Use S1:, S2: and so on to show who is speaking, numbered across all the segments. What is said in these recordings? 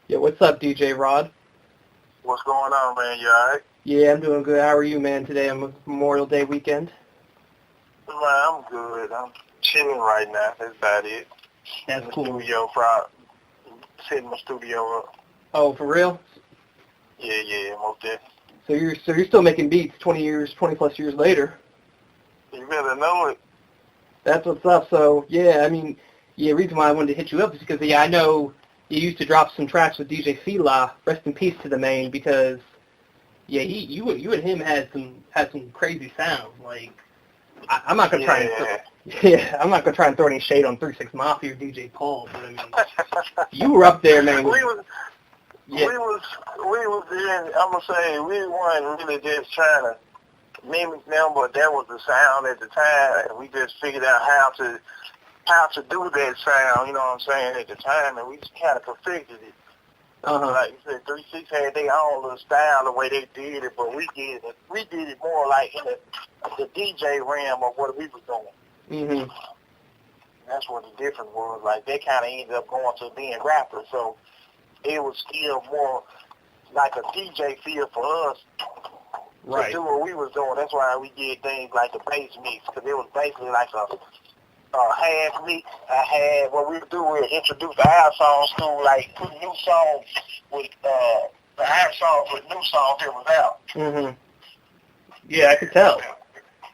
S1: Yeah, what's up, DJ Rod?
S2: What's going on, man? You alright?
S1: Yeah, I'm doing good. How are you, man, today on Memorial Day weekend?
S2: Man, I'm good. I'm chilling right now. That's about it.
S1: That's cool.
S2: Studio, setting my studio up.
S1: Oh, for real?
S2: Yeah, most definitely.
S1: So you're still making beats 20 plus years later.
S2: You better know it.
S1: That's what's up. So, yeah, the reason why I wanted to hit you up is because, yeah, I know you used to drop some tracks with DJ Fela. Rest in peace to the man, because, yeah, you and him had some crazy sounds. Like, I'm not gonna try I'm not gonna try and throw any shade on 3 6 Mafia or DJ Paul, but you were up there, man.
S2: We was in, I'm gonna say, we weren't really just trying to mimic them, but that was the sound at the time, and we just figured out how to do that sound, you know what I'm saying, at the time, and we just kind of perfected it. Like you said, 3 6 had their own little style, the way they did it, but we did it more like in the DJ realm of what we was doing. That's what the difference was. Like, they kind of ended up going to being rappers, so it was still more like a DJ feel for us to do what we was doing. That's why we did things like the bass mix, because it was basically like a half mix. What we would do was introduce the our songs to, like, put new songs with the our songs with new songs that was out.
S1: Yeah, I could tell.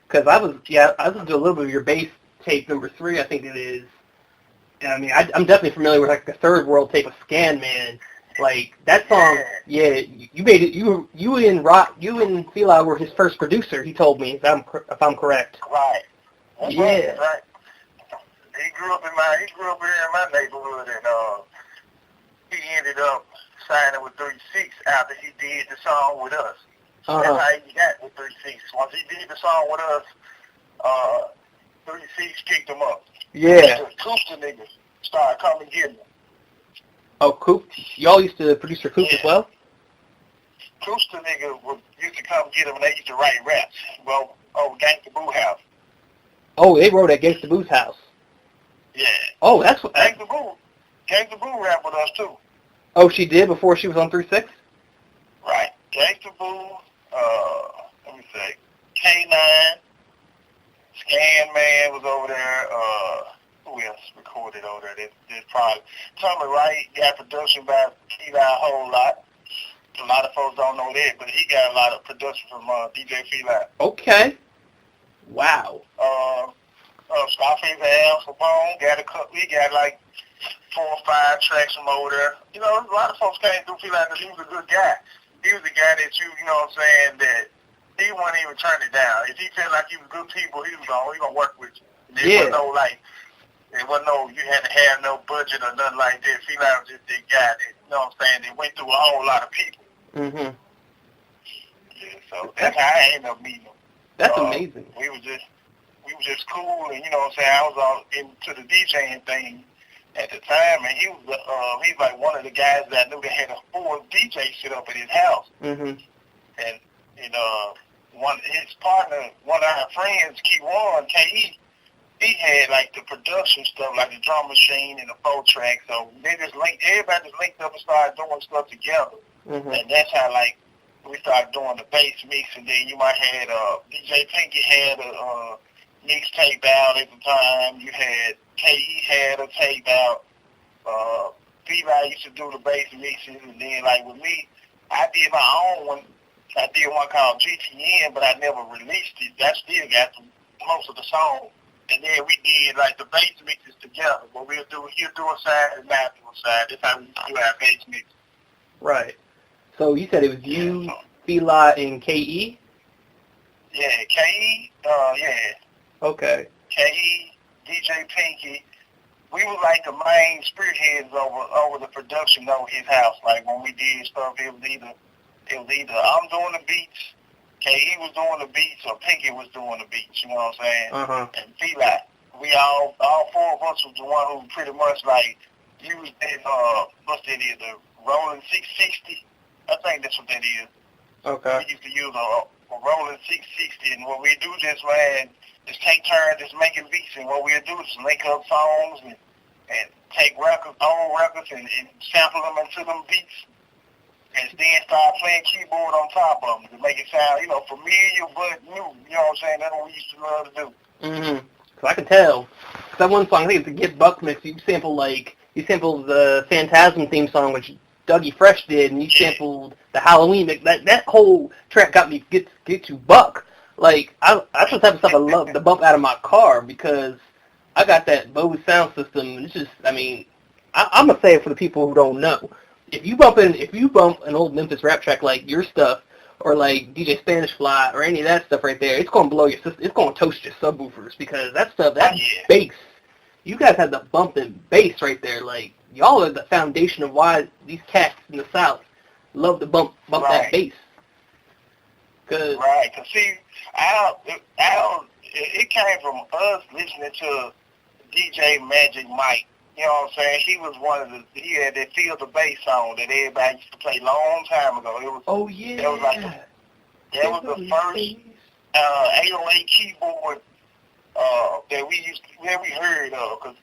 S1: Because I was listening to a little bit of your bass tape number 3, I think it is. And I'm definitely familiar with like the Third World tape of Scan Man. Like that song, you made it. You and Fela were his first producer. He told me, if I'm correct.
S2: Right.
S1: Right.
S2: He grew up here in my neighborhood, and he ended up signing with 3 6 after he did the song with us. That's how he got with 3 6. Once he did the song with us, 3 6 kicked him up.
S1: Yeah.
S2: The Cooper niggas started coming getting him.
S1: Oh, Coop. Y'all used to produce for Coop as well?
S2: Cooper niggas used to come get him, and they used to write raps. Well, Gangsta Boo house.
S1: Oh, they wrote at Gangsta Boo's house.
S2: Yeah.
S1: Oh, that's what.
S2: Gangsta Boo rapped with us too.
S1: Oh, she did before she was on 3 6?
S2: Right. Gangsta Boo. Let me say, K.N.A. Scan Man was over there. Who else recorded over there? This probably Tommy Wright got production by T.I. a whole lot. A lot of folks don't know that, but he got a lot of production from DJ Fela.
S1: Okay. Wow.
S2: Scarface Al Capone he got like 4 or 5 tracks from over there. You know, a lot of folks came through Fela because he was a good guy. He was the guy that you know what I'm saying, that he wouldn't even turn it down. If he felt like he was good people, he was gonna work with you. There wasn't no, you had to have no budget or nothing like that. Fela was just that guy that, you know what I'm saying, that went through a whole lot of people. Yeah, so that's how I ended up meeting him.
S1: That's amazing.
S2: We was just cool, and you know what I'm saying, I was all into the DJing thing at the time, and he's like one of the guys that I knew that had a full DJ set up at his house. And his partner, one of our friends, K.N.A, K.E, he had like the production stuff, like the drum machine and the 4-track. So everybody just linked up and started doing stuff together. And that's how like we started doing the bass mix. And then you might had DJ Pinky had a mixtape out at the time. You had K.E had a tape out. Fela used to do the bass mixes, and then like with me, I did my own one. I did one called GTN, but I never released it. I still got most of the songs. And then we did like the bass mixes together. But he'll do a side and I do a side. That's how we do our bass mix.
S1: Right. So you said it was you, Fela, and K.E?
S2: Yeah, K.E, yeah.
S1: Okay.
S2: K.E, DJ Pinky. We were like the main spearheads over the production over his house. Like when we did stuff, it was either I'm doing the beats, K.E was doing the beats, or Pinky was doing the beats, you know what I'm saying? And Fela, we all 4 of us was the one who pretty much like used that, what's that is, the Rolling 660. I think that's what that is.
S1: Okay.
S2: We used to use a Rolling 660, and what we do just, man, just take turns just making beats, and what we'll do is link up songs and take records, old records, and sample them into them beats, and then start playing keyboard on top of them to make it sound, familiar but new. You know what I'm saying? That's what we used to love to do.
S1: Mm-hmm. So I can tell. That one song, I think it's the Get Buck mix. You sampled the Phantasm theme song, which Dougie Fresh did, and you sampled the Halloween mix. That whole track got me get to Buck. Like that's the type of stuff I love to bump out of my car because I got that Bose sound system. And it's just, I'm gonna say it for the people who don't know. If you bump an old Memphis rap track like your stuff, or like DJ Spanish Fly, or any of that stuff right there, it's gonna blow your system. It's gonna toast your subwoofers because that stuff, bass. You guys have the bumping bass right there. Like y'all are the foundation of why these cats in the South love to bump that bass.
S2: Right, cause see, it came from us listening to DJ Magic Mike. You know what I'm saying? He was he had that Feel the Bass song that everybody used to play a long time ago. It was,
S1: oh, yeah.
S2: That was the first 808 keyboard that we heard of. Because,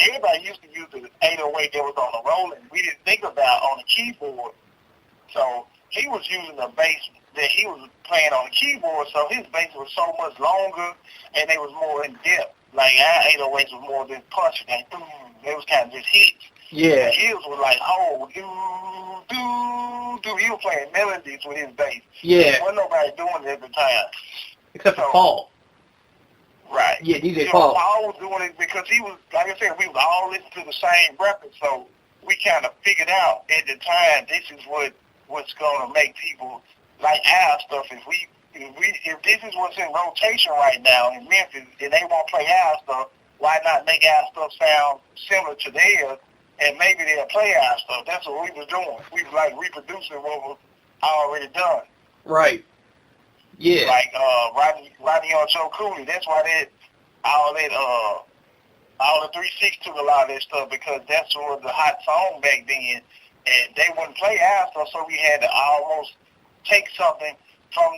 S2: everybody used to use the 808 that was on the Roland. We didn't think about on the keyboard. So, he was using the bass that he was playing on the keyboard, so his bass was so much longer, and they was more in depth. Like, our 808s was more than punching. They was kind of just hits.
S1: Yeah.
S2: His was like, he was playing melodies with his bass.
S1: Yeah.
S2: There wasn't nobody doing it at the time.
S1: Except for Paul.
S2: Right.
S1: Yeah, DJ Paul.
S2: Paul was doing it because he was, like I said, we was all listening to the same record, so we kind of figured out at the time this is what's going to make people like our stuff. If this is what's in rotation right now in Memphis, and they won't play our stuff, why not make our stuff sound similar to theirs, and maybe they'll play our stuff. That's what we was doing. We was like reproducing what was already done.
S1: Right. Yeah.
S2: Like Rodney on Joe Cooley. That's why all the 3-6 took a lot of that stuff because that's what was the hot song back then, and they wouldn't play our stuff, so we had to almost take something from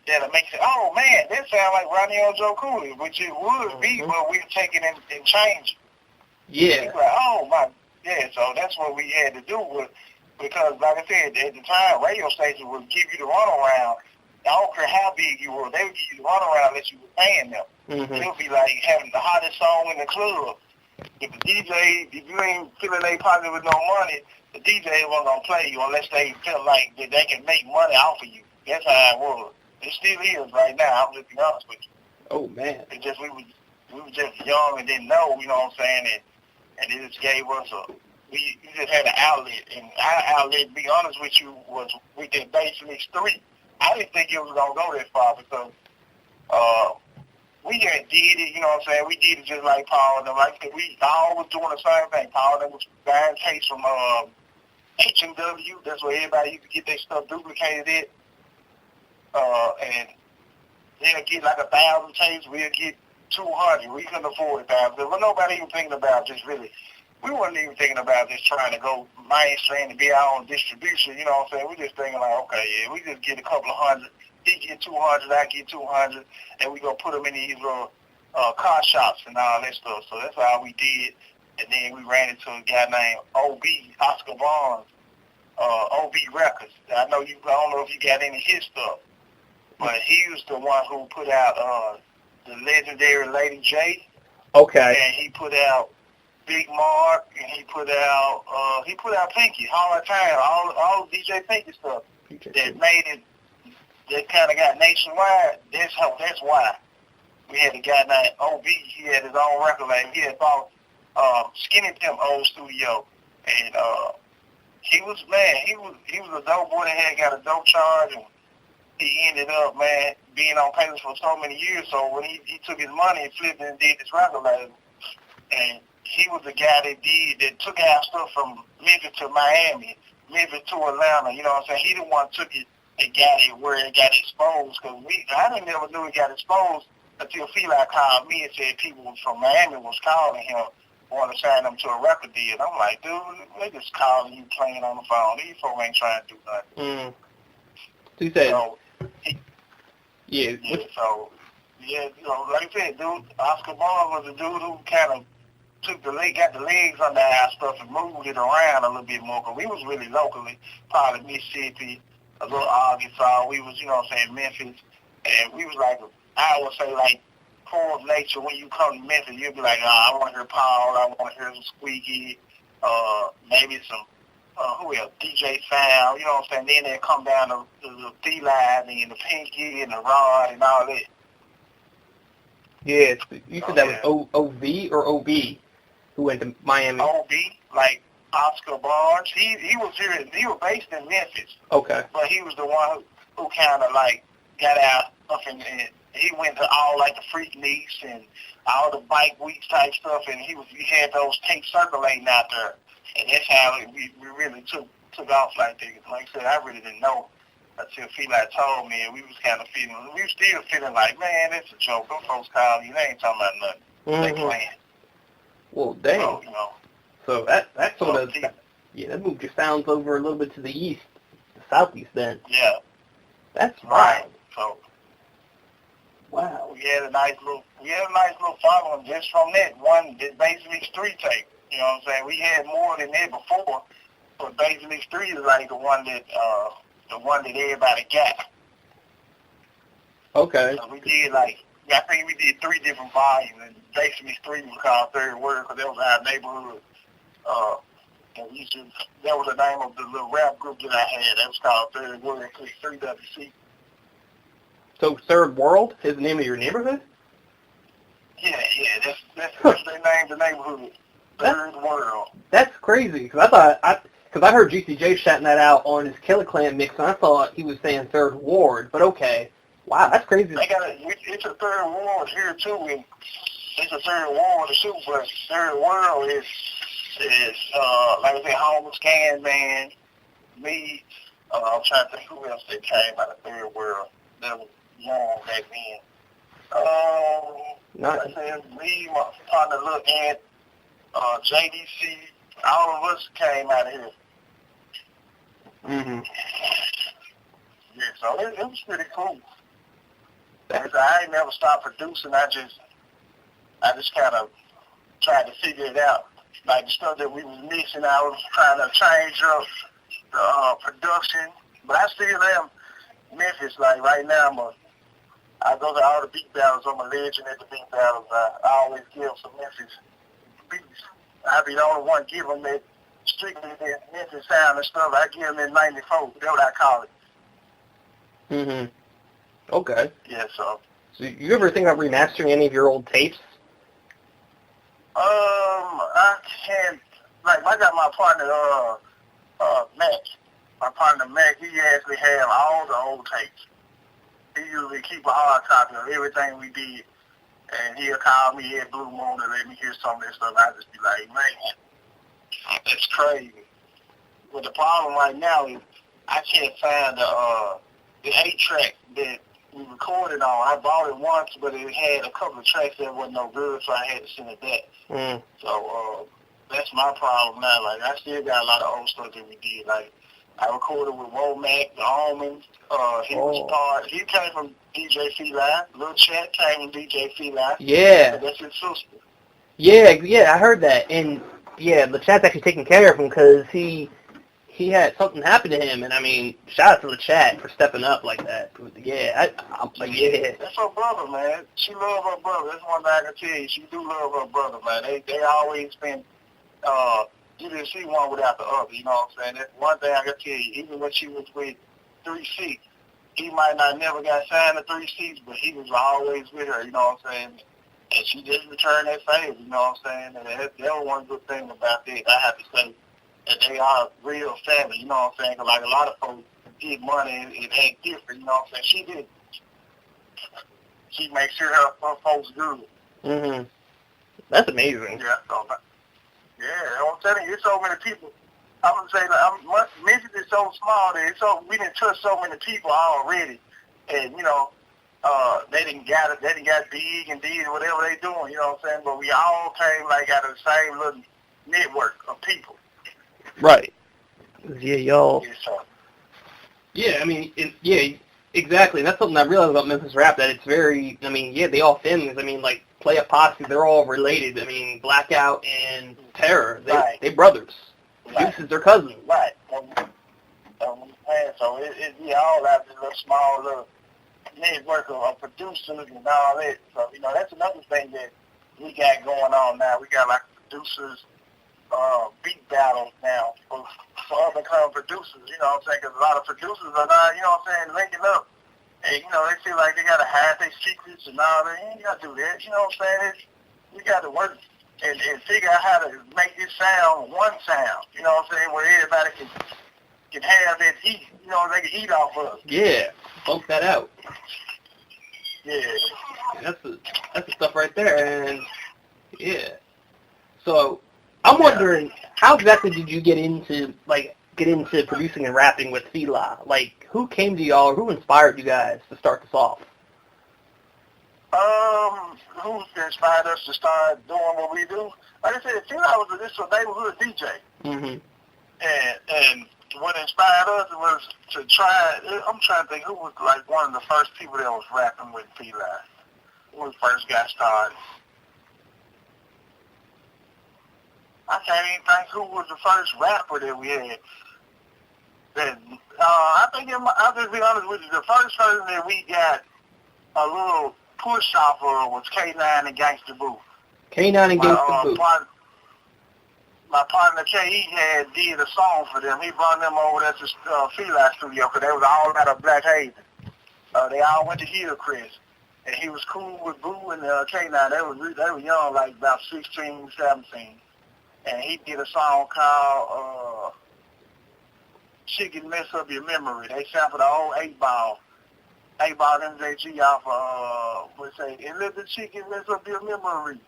S2: that'll make it, oh man, that sounds like Rodney on Joe Cooley, which it would be, but we're taking it and changing.
S1: Yeah.
S2: Like, oh my, yeah, so that's what we had to do because like I said, at the time, radio stations would give you the runaround. I don't care how big you were, they would give you the runaround that you were paying them.
S1: Mm-hmm.
S2: It would be like having the hottest song in the club. If you ain't filling their pocket with no money, the DJ wasn't going to play you unless they felt like that they can make money off of you. That's how it was. It still is right now, I'm just being honest with you.
S1: Oh, man.
S2: It's just we were just young and didn't know, you know what I'm saying, and it just gave us we just had an outlet, and our outlet, to be honest with you, was we did Bass Mix 3. I didn't think it was going to go that far because we had did it, you know what I'm saying, we did it just like Paul and them, like we all was doing the same thing. Paul and them was buying tapes from H&W, that's where everybody used to get their stuff duplicated at. And they'll get like 1,000 tapes, we'll get 200. We couldn't afford 1,000. There was nobody even thinking about just really, we weren't even thinking about just trying to go mainstream to be our own distribution, you know what I'm saying? We just thinking like, okay, yeah, we just get a couple of hundred. He get 200, I get 200, and we gonna put them in these little car shops and all that stuff. So that's how we did. And then we ran into a guy named OB, Oscar Barnes, OB Records. I don't know if you got any of his stuff. But he was the one who put out the legendary Lady J.
S1: Okay.
S2: And he put out Big Mark, and he put out Pinky, Hard Time, all DJ Pinky stuff that made it, that kind of got nationwide. That's why we had a guy named OB. He had his own record label. He had bought Skinny Pimp old studio, and he was a dope boy that had got a dope charge, and he ended up, man, being on papers for so many years. So when he took his money and flipped it and did this record label, and he was the guy that took our stuff from Memphis to Miami, Memphis to Atlanta. You know what I'm saying? He the one took it and got it where it got exposed. Cause I never knew it got exposed until Fela called me and said people from Miami was calling him, wanting to sign him to a record deal. I'm like, dude, they just calling you playing on the phone. These folks ain't trying to do nothing.
S1: Mm. So you said,
S2: so,
S1: yeah.
S2: So, yeah, like I said, dude, Oscar Barnes was a dude who kind of got the legs under our stuff and moved it around a little bit more. Cause we was really locally, probably Mississippi, a little Arkansas. We was, you know what I'm saying, Memphis, and we was like, I would say like core of nature. When you come to Memphis, you'll be like, I want to hear Paul, I want to hear some Squeaky, maybe some. Who else? DJ Fela, you know what I'm saying? Then they come down to the D-Line and the Pinky and the Rod and all that.
S1: Yeah, you said that was O.V. or O.B. who went to Miami?
S2: O.B., like Oscar Barnes. He was here. He was based in Memphis.
S1: Okay.
S2: But he was the one who kind of like got out and he went to all like the Freak Meets and all the bike weeks type stuff, and he had those tapes circulating out there. And that's how we really took off like that. Like I said, I really didn't know until Fela told me, and we was kind of we were still feeling like, man, that's a joke. Those folks calling you, they ain't talking about nothing. They playing.
S1: Well, dang.
S2: So, you know.
S1: So that sort of, that moved your sounds over a little bit to the east, the southeast then.
S2: Yeah.
S1: That's
S2: right. So, wow, we had a nice little following just from that one, basically street tape. You know what I'm saying? We had more than that before, but basically street is like the one that everybody got.
S1: Okay.
S2: So we did I think we did 3 different volumes, and basically street was called Third Word because that was our neighborhood. And that was the name of the little rap group that I had. That was called Third Word, 3WC.
S1: So Third World is the name of your neighborhood?
S2: Yeah, that's they named the neighborhood. Third World. That's
S1: crazy, because I heard GCJ shouting that out on his Killer Clan mix, and I thought he was saying Third Ward, but okay. Wow, that's crazy.
S2: It's a Third Ward here, too, and it's a Third Ward, too, but Third World is like I said, Homeless K.N.A, me, I'm trying to think who else that came out of Third World that was young back then. Like I said, me, my partner, Lil Ant, JDC, all of us came out of here.
S1: Mm-hmm.
S2: Yeah, so it was pretty cool. I ain't never stopped producing. I just kind of tried to figure it out. Like the stuff that we was mixing, I was trying to change up the production. But I still am Memphis. Like right now, I go to all the beat battles. I'm a legend at the beat battles. I always give some Memphis beats. I be the only one give them that strictly that Memphis sound and stuff. I give them in '94. That's what I call it.
S1: Mm-hmm. Okay.
S2: Yeah, so
S1: you ever think about remastering any of your old tapes?
S2: I can't. Like, I got my partner, Mac. My partner, Mac, he actually have all the old tapes. He usually keep a hard copy of everything we did. And he'll call me at Blue Moon and let me hear some of that stuff. I just be like, man, that's crazy. But the problem right now is I can't find the 8-track that we recorded on. I bought it once, but it had a couple of tracks that wasn't no good, so I had to send it back. So that's my problem now. Like, I still got a lot of old stuff that we did. Like, I recorded with Womack, the Almonds. He came from DJ Fela. Lil Chat came from DJ Fela.
S1: Yeah.
S2: So that's his sister.
S1: Yeah, I heard that. And, yeah, the Chat's actually taking care of him because he had something happen to him. And, I mean, shout out to the Chat for stepping up like that. Yeah, I'm like, yeah.
S2: That's her brother, man. She love her brother. That's one thing I can tell you. She do love her brother, man. They always been, you didn't see one without the other, you know what I'm saying? That's one thing I can tell you. Even when she was with 3C, he might not never got signed to 3C, but he was always with her, you know what I'm saying? And she just returned that favor, you know what I'm saying? And that was one good thing about that. I have to say that they are real family, you know what I'm saying? Because like a lot of folks get money and act different, you know what I'm saying? She did. She makes sure her folks good.
S1: Mm-hmm. That's amazing.
S2: Yeah, I'm telling you, there's so many people. I'm going to say, Memphis is so small that we didn't touch so many people already. And, you know, they didn't got big and did whatever they doing, you know what I'm saying? But we all came, like, out of the same little network of people.
S1: Right. Yeah, y'all.
S2: Yeah,
S1: I mean, exactly. And that's something I realized about Memphis rap, that it's very, I mean, yeah, they all families. I mean, like, Play a Posse, they're all related. I mean, Blackout and Terror, they brothers.
S2: Right.
S1: Deuce is their cousin.
S2: Right. So it all have this little small little network of producers and all that. So, you know, that's another thing that we got going on now. We got like producers beat battles now for other kind of producers, you know what I'm saying? Because a lot of producers are not, you know what I'm saying, linking up. And, you know, they feel like they got to hide their secrets and all that. You ain't got to do that, you know what I'm saying? We got to work and figure out how to make this sound one sound, you know what I'm saying, where everybody can have that heat, you know, they can eat off of.
S1: Yeah, bulk that out.
S2: Yeah.
S1: That's the stuff right there, and yeah. So I'm wondering, how exactly did you get into producing and rapping with Fela? Like, who came to y'all, or who inspired you guys to start this off?
S2: Who inspired us to start doing what we do? Like I said, Fela was this neighborhood DJ. Mm-hmm. And what inspired us was to try, I'm trying to think who was like one of the first people that was rapping with Fela when we first got started. I can't even think who was the first rapper that we had. I think, I'll just be honest with you, the first person that we got a little push off of was K.N.A and Gangsta Boo.
S1: K.N.A and Gangsta Boo.
S2: My partner K, he did a song for them. He brought them over there to Fela studio because they was all out of Black Haven. They all went to Hillcrest. And he was cool with Boo and K.N.A. They were young, like about 16, 17. And he did a song called She Can Mess Up Your Memory. They sampled the old 8-Ball. 8-Ball MJG off and let the chicken mess up your memory.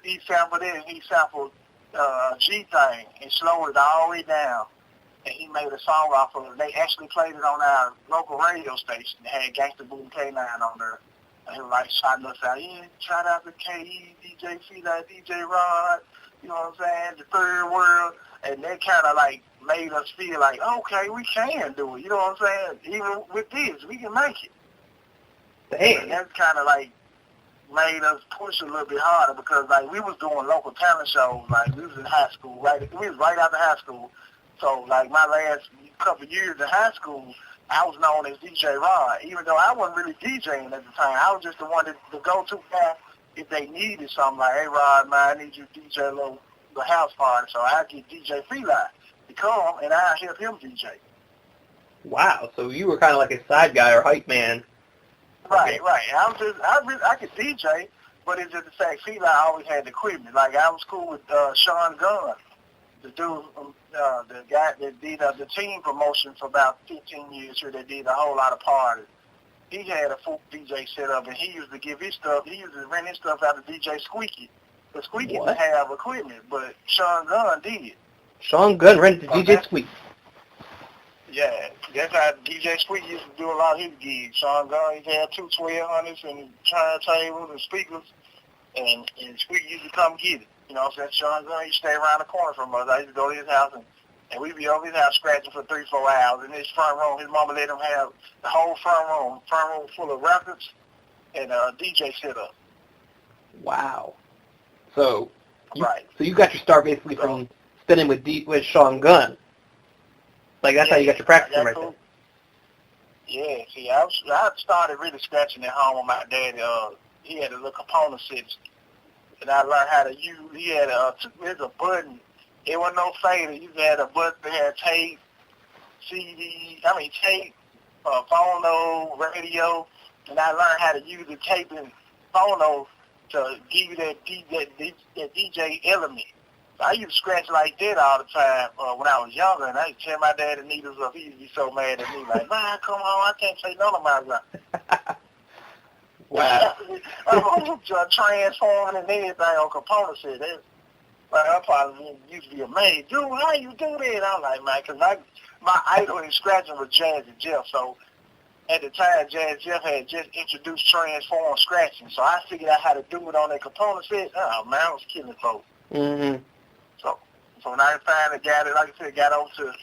S2: He sampled it, and he sampled G-Thing and slowed it all the way down. And he made a song off of it. They actually played it on our local radio station. They had Gangsta Boo and K.N.A on there. And he was like shouting us out, yeah, shout out to K.E, DJ Fela, DJ Rod, you know what I'm saying, the Third World. And that kind of like made us feel like, okay, we can do it. You know what I'm saying? Even with this, we can make it.
S1: Dang.
S2: And that's kind of like made us push a little bit harder because like we was doing local talent shows. Like we was in high school, we was right after high school. So like my last couple of years in high school, I was known as DJ Rod. Even though I wasn't really DJing at the time, I was just the one the go-to guy if they needed something. Like, hey Rod, man, I need you to DJ a little house party. So I get DJ Fela to come and I help him DJ.
S1: Wow, so you were kind of like a side guy or hype man.
S2: Right, right. I could DJ, but it's just the fact Fela always had the equipment. Like I was cool with Sean Gunn, the dude, the guy that did the team promotion for about 15 years here. That did a whole lot of parties. He had a full DJ set up, and he used to give his stuff. He used to rent his stuff out to DJ Squeaky. But Squeaky didn't have equipment, but Sean Gunn did.
S1: Sean Gunn rented to DJ Squeaky.
S2: Yeah, that's how DJ Squeaky used to do a lot of his gigs. Sean Gunn, he had 2 1200s and turntables and speakers, and Squeaky used to come get it. You know what I'm saying? Sean Gunn, he stay around the corner from us. I used to go to his house, and we'd be over his house scratching for 3-4 hours. In his front room, his mama let him have the whole front room full of records and DJ set up.
S1: Wow. So,
S2: right.
S1: So you got your start basically from spinning with Sean Gunn. Like, that's how you got your practice right there.
S2: Yeah, see, I started really scratching at home with my dad. He had a little component set, and I learned how to use, there's a button. It wasn't no fader. You had a button that had tape, tape, phono, radio, and I learned how to use the tape and phono to give you that DJ element. I used to scratch like that all the time when I was younger, and I used to tear my dad the needles up. He used to be so mad at me, like, man, come on, I can't say none of my stuff.
S1: Wow.
S2: I'm transforming and everything on component set. I probably used to be amazed. Dude, how you do that? I'm like, man, because my idol in scratching was Jazzy Jeff, so at the time, Jazzy Jeff had just introduced transform scratching, so I figured out how to do it on that component set. Oh, man, I was killing folks.
S1: Mm-hmm.
S2: So when I finally got over to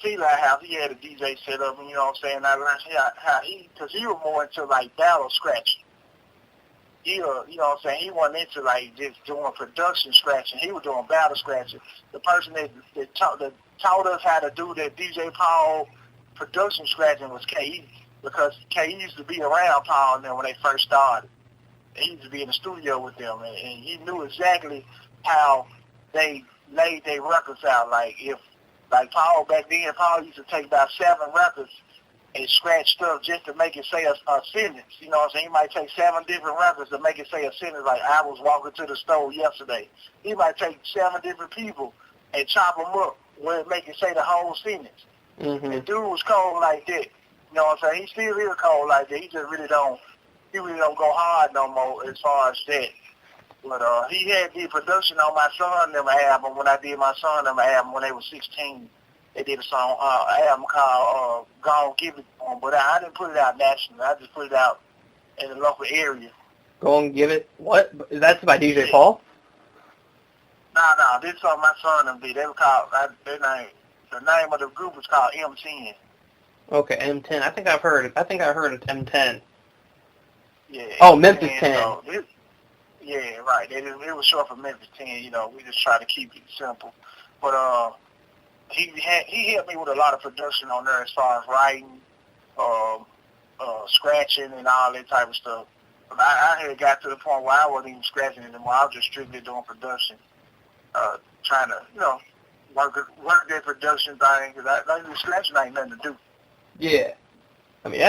S2: Fela's house, he had a DJ set up, and you know what I'm saying, I learned how because he was more into like battle scratching. you know what I'm saying, he wasn't into like just doing production scratching. He was doing battle scratching. The person that taught us how to do that DJ Paul production scratching was K.E. because K.E. used to be around Paul and them when they first started. He used to be in the studio with them, and he knew exactly how they laid their records out. Like Paul back then, Paul used to take about 7 records and scratch stuff just to make it say a sentence. You know what I'm saying? He might take 7 different records to make it say a sentence like, I was walking to the store yesterday. He might take 7 different people and chop them up where it make it say the whole sentence.
S1: Mm-hmm.
S2: The dude was cold like that. You know what I'm saying? He still is cold like that. He really don't go hard no more as far as that. But he had the production on my son and them album when I did my son and them album when they were 16. They did a song, album called Gone Give It to 'Em, but I didn't put it out nationally. I just put it out in the local area.
S1: Go and Give It? What? That's by DJ Paul?
S2: No, this song my son and them did. They were called, the name of the group was called M10.
S1: Okay, M10. I think I heard of M10.
S2: Yeah.
S1: Oh, Memphis 10.
S2: So yeah, right. It was short for Memphis 10. You know, we just try to keep it simple. But he helped me with a lot of production on there as far as writing, scratching, and all that type of stuff. But I had got to the point where I wasn't even scratching anymore. I was just strictly doing production, trying to, you know, work that production thing, because scratching ain't nothing to do.
S1: Yeah. I mean,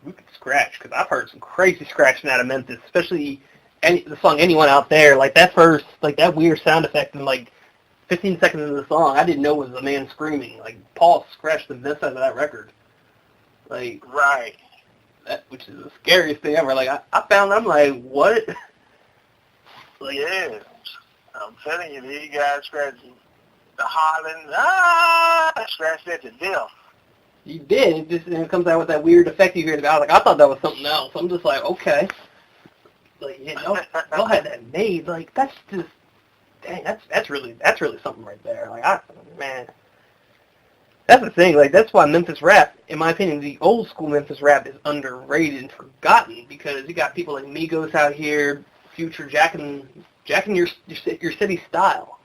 S1: we could scratch, because I've heard some crazy scratching out of Memphis, especially the song Anyone Out There. Like, that first, like, that weird sound effect in, like, 15 seconds into the song, I didn't know it was a man screaming. Like, Paul scratched the mess out of that record. Like,
S2: right.
S1: Which is the scariest thing ever. Like, I found, I'm like, what?
S2: Like, yeah. I'm telling you, these guys scratching the hollering, scratched that to death.
S1: You did. It comes out with that weird effect you hear about. Like, I thought that was something else. I'm just like, okay. Like, y'all had that made. Like, that's just, dang, that's really something right there. Like, man, that's the thing. Like, that's why Memphis rap, in my opinion, the old school Memphis rap is underrated and forgotten, because you got people like Migos out here, Future jacking your city style,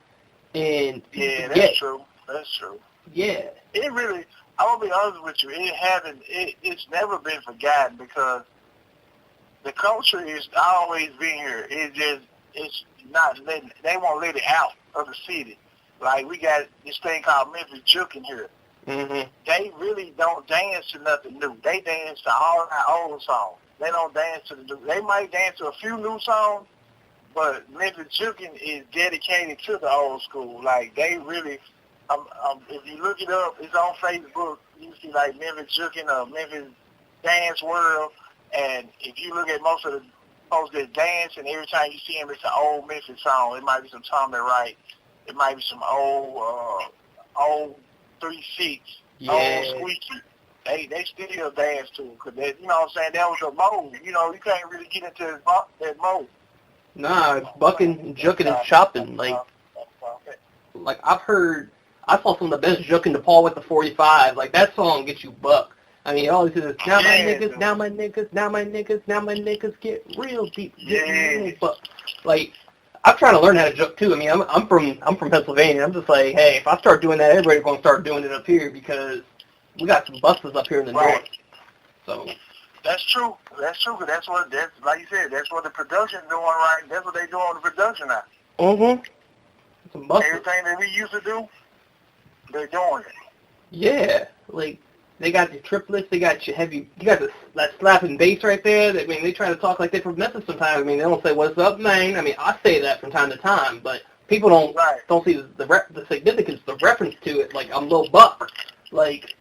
S1: and
S2: yeah, that's true. That's true.
S1: Yeah,
S2: it really. I'll be honest with you. It's never been forgotten, because the culture is always been here. It's not letting, they won't let it out of the city. Like, we got this thing called Memphis juking here.
S1: Mm-hmm.
S2: They really don't dance to nothing new. They dance to all our old songs. They don't dance to the new. They might dance to a few new songs, but Memphis juking is dedicated to the old school. Like, they really, if you look it up, it's on Facebook. You see, like, Memphis juking or Memphis Dance World. And if you look at most of the folks that dance, and every time you see them, it's an old Memphis song. It might be some Tommy Wright. It might be some old 3-6, old Squeaky. They still dance to it, because, you know what I'm saying, that was a mode. You know, you can't really get into that mode.
S1: Nah, it's bucking and jucking and chopping. Like I saw some of the best jucking to Paul with the 45. Like, that song gets you buck. I mean, it always says, now my niggas, now my niggas, now my niggas, now my niggas get real deep, get real buck. Like, I'm trying to learn how to juke too. I mean, I'm from Pennsylvania. I'm just like, hey, if I start doing that, everybody's gonna start doing it up here, because we got some buses up here in the north. So
S2: that's true. That's true. Cause that's like you said. That's what the production's doing, right? That's what they do on the production now.
S1: Mhm. Some buses.
S2: Everything that we used to do, they're doing it.
S1: Yeah, like, they got the triplets, they got your heavy, you got that slapping bass right there. I mean, they try to talk like they're from Memphis sometimes. I mean, they don't say, what's up, man? I mean, I say that from time to time, but people don't see the significance, the reference to it. Like, I'm Lil Buck. Like,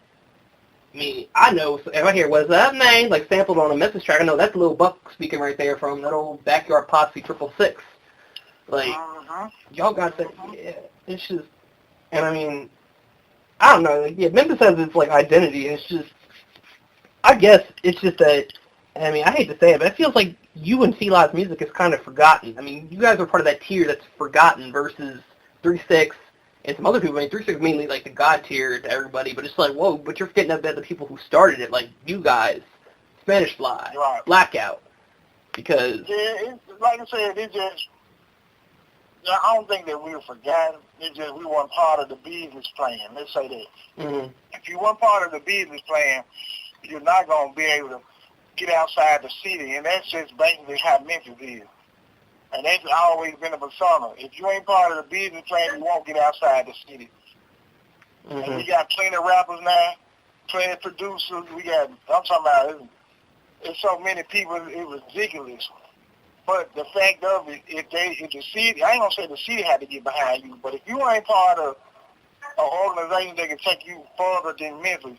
S1: I mean, I know, if I hear, what's up, man, like, sampled on a Memphis track, I know that's Lil Buck speaking right there from that old Backyard Posse 666. Like, y'all got that, yeah, it's just, and I mean, I don't know. Yeah, Memphis has its, like, identity, and it's just, I guess it's just that, I mean, I hate to say it, but it feels like you and Fela's music is kind of forgotten. I mean, you guys are part of that tier that's forgotten versus 3-6 and some other people. I mean, 3-6 is mainly, like, the god tier to everybody, but it's like, whoa, but you're forgetting about the people who started it, like you guys, Spanish Fly, Blackout. Because
S2: it's like I said, it just, I don't think that we were forgotten. It's just we weren't part of the business plan. Let's say that.
S1: Mm-hmm.
S2: If you weren't part of the business plan, you're not going to be able to get outside the city, and that's just basically how Memphis is. And that's always been a persona. If you ain't part of the business plan, you won't get outside the city.
S1: Mm-hmm.
S2: And we got plenty of rappers now, plenty of producers. We got, I'm talking about, it's so many people, it's ridiculous. But the fact of it, if the city, I ain't gonna say the city had to get behind you, but if you ain't part of an organization that can take you further than Memphis,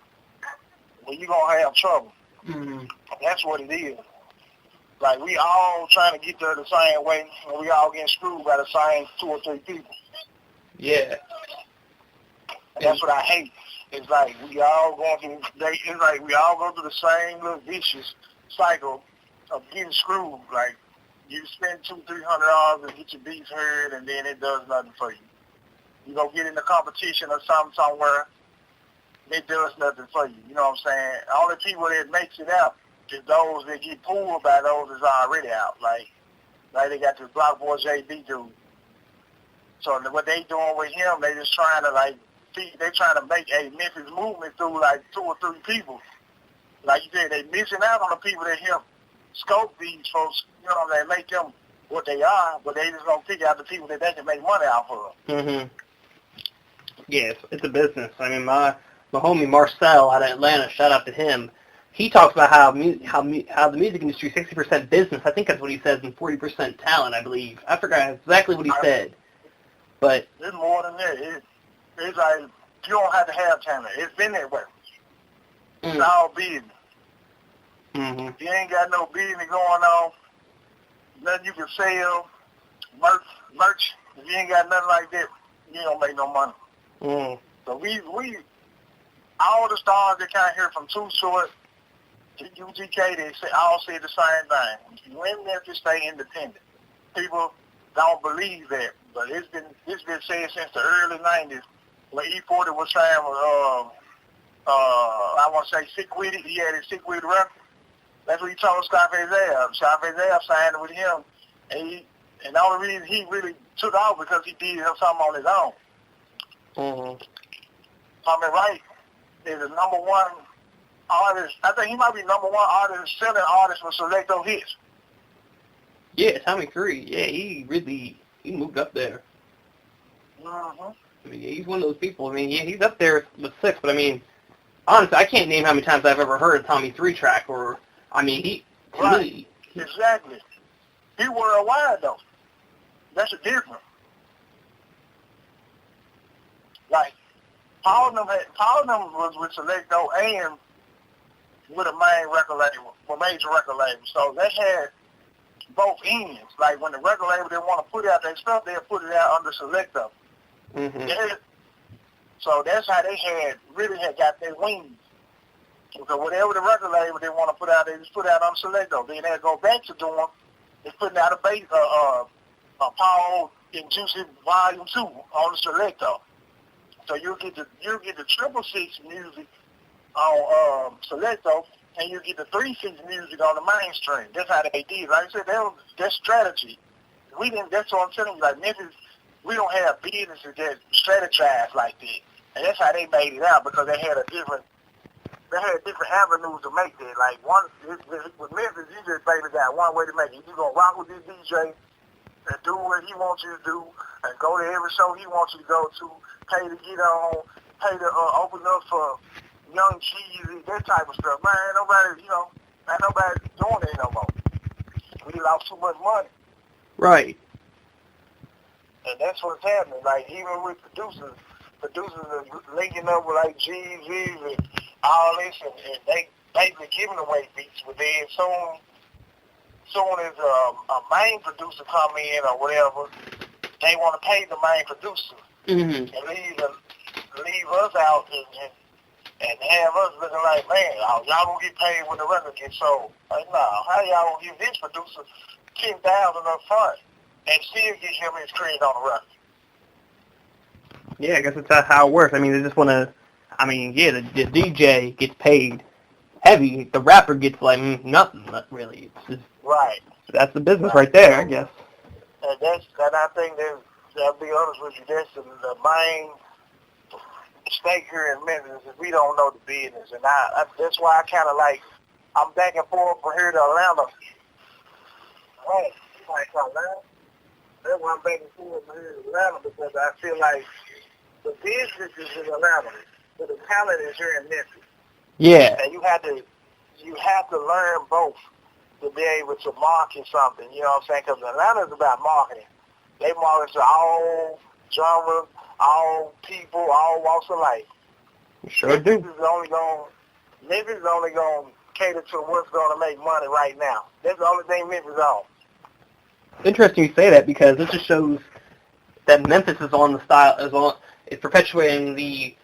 S2: well, you're gonna have trouble.
S1: Mm-hmm.
S2: That's what it is. Like, we all trying to get there the same way, and we all getting screwed by the same 2 or 3 people.
S1: Yeah.
S2: And that's what I hate. It's like we all going through. It's like we all go through the same little vicious cycle of getting screwed. Like, you spend $200-300 and get your beats heard, and then it does nothing for you. You go get in a competition or something somewhere, it does nothing for you. You know what I'm saying? Only people that makes it out is those that get pulled by those that's already out. Like they got this Block Boy JB dude. So what they doing with him, they just trying to they trying to make a Memphis movement through like 2 or 3 people. Like you said, they missing out on the people that help scope these folks. You know, they make them what they are, but they just gonna pick out the people that they can make money off of.
S1: Mm-hmm. Yes, it's a business. I mean, my homie Marcel out of Atlanta, shout out to him. He talks about how the music industry is 60% business. I think that's what he says, and 40% talent, I believe. I forgot exactly what he said. But
S2: it's more than that. It's like you don't have to have talent. It's been that way. It's all business.
S1: Mm-hmm.
S2: If you ain't got no business going on, nothing you can sell, merch. If you ain't got nothing like that, you don't make no money.
S1: Mm.
S2: So we all the stars that came here from Too Short to UGK, they all say the same thing. You in Memphis, stay independent. People don't believe that, but it's been said since the early 90s. When E40 was signed with, I want to say Sick With It, he had his Sick With It record. That's what he told Scarface Ave. Scarface Ave signed with him, and the only reason he really took off because he did something on his own.
S1: Mm-hmm.
S2: Tommy Wright is the #1 artist. I think he might be #1 artist, selling artist for Selecto Hits.
S1: Yeah, Tommy Curry. Yeah, he moved up there.
S2: Mm-hmm.
S1: I mean, he's one of those people. I mean, yeah, he's up there with 6, but I mean, honestly, I can't name how many times I've ever heard a Tommy 3 track. Or, I mean,
S2: Right. Exactly. He worldwide though. That's the difference. Like Paul and them was with Selecto and with a main record label, a major record label. So they had both ends. Like when the record label didn't want to put out their stuff, they'd put it out under Selecto.
S1: Mm-hmm.
S2: So that's how they really had got their wings. Because whatever the record label they want to put out, they just put out on Selecto. Then they go back to doing, they putting out a Paul and Juicy Volume 2 on the Selecto. So you get the 666 music on Selecto, and you get the 3/6 music on the mainstream. That's how they did. Like I said, that's strategy. That's what I'm telling you. Like Memphis, we don't have businesses that strategize like that, and that's how they made it out because they had different avenues to make that. Like with Memphis, you just basically got one way to make it. You gonna rock with this DJ and do what he wants you to do, and go to every show he wants you to go to, pay to get on, pay to open up for Young Cheesy, that type of stuff. Man, ain't nobody doing that no more. We lost too much money.
S1: Right.
S2: And that's what's happening. Like, even with producers are linking up with, like, Jeezy's and all this, and they basically giving away beats. But then soon as a main producer come in or whatever, they want to pay the main producer.
S1: Mm-hmm.
S2: And leave us out and have us looking like, man, y'all gonna get paid when the record gets sold. Like, nah, how y'all gonna give this producer $10,000 up front and still get him his credit on the record?
S1: Yeah, I guess that's how it works. I mean, they just want to, I mean, yeah, the DJ gets paid heavy, the rapper gets like nothing, not really. It's just,
S2: Right.
S1: That's the business right there, I guess.
S2: And I think that, I'll be honest with you, that's the main stake here in Memphis is we don't know the business, and that's why I kind of like, I'm back and forth from here to Atlanta. Right. Like Atlanta. That's why I'm back and forth from here to Atlanta, because I feel like the business is in Atlanta, but the talent is here in Memphis.
S1: Yeah.
S2: And you have to learn both to be able to market something, you know what I'm saying? Because Atlanta is about marketing. They market to all genres, all people, all walks of life.
S1: Sure do.
S2: Memphis is only going to cater to what's going to make money right now. That's the only thing Memphis is on.
S1: It's interesting you say that, because it just shows that Memphis is on the style, it's perpetuating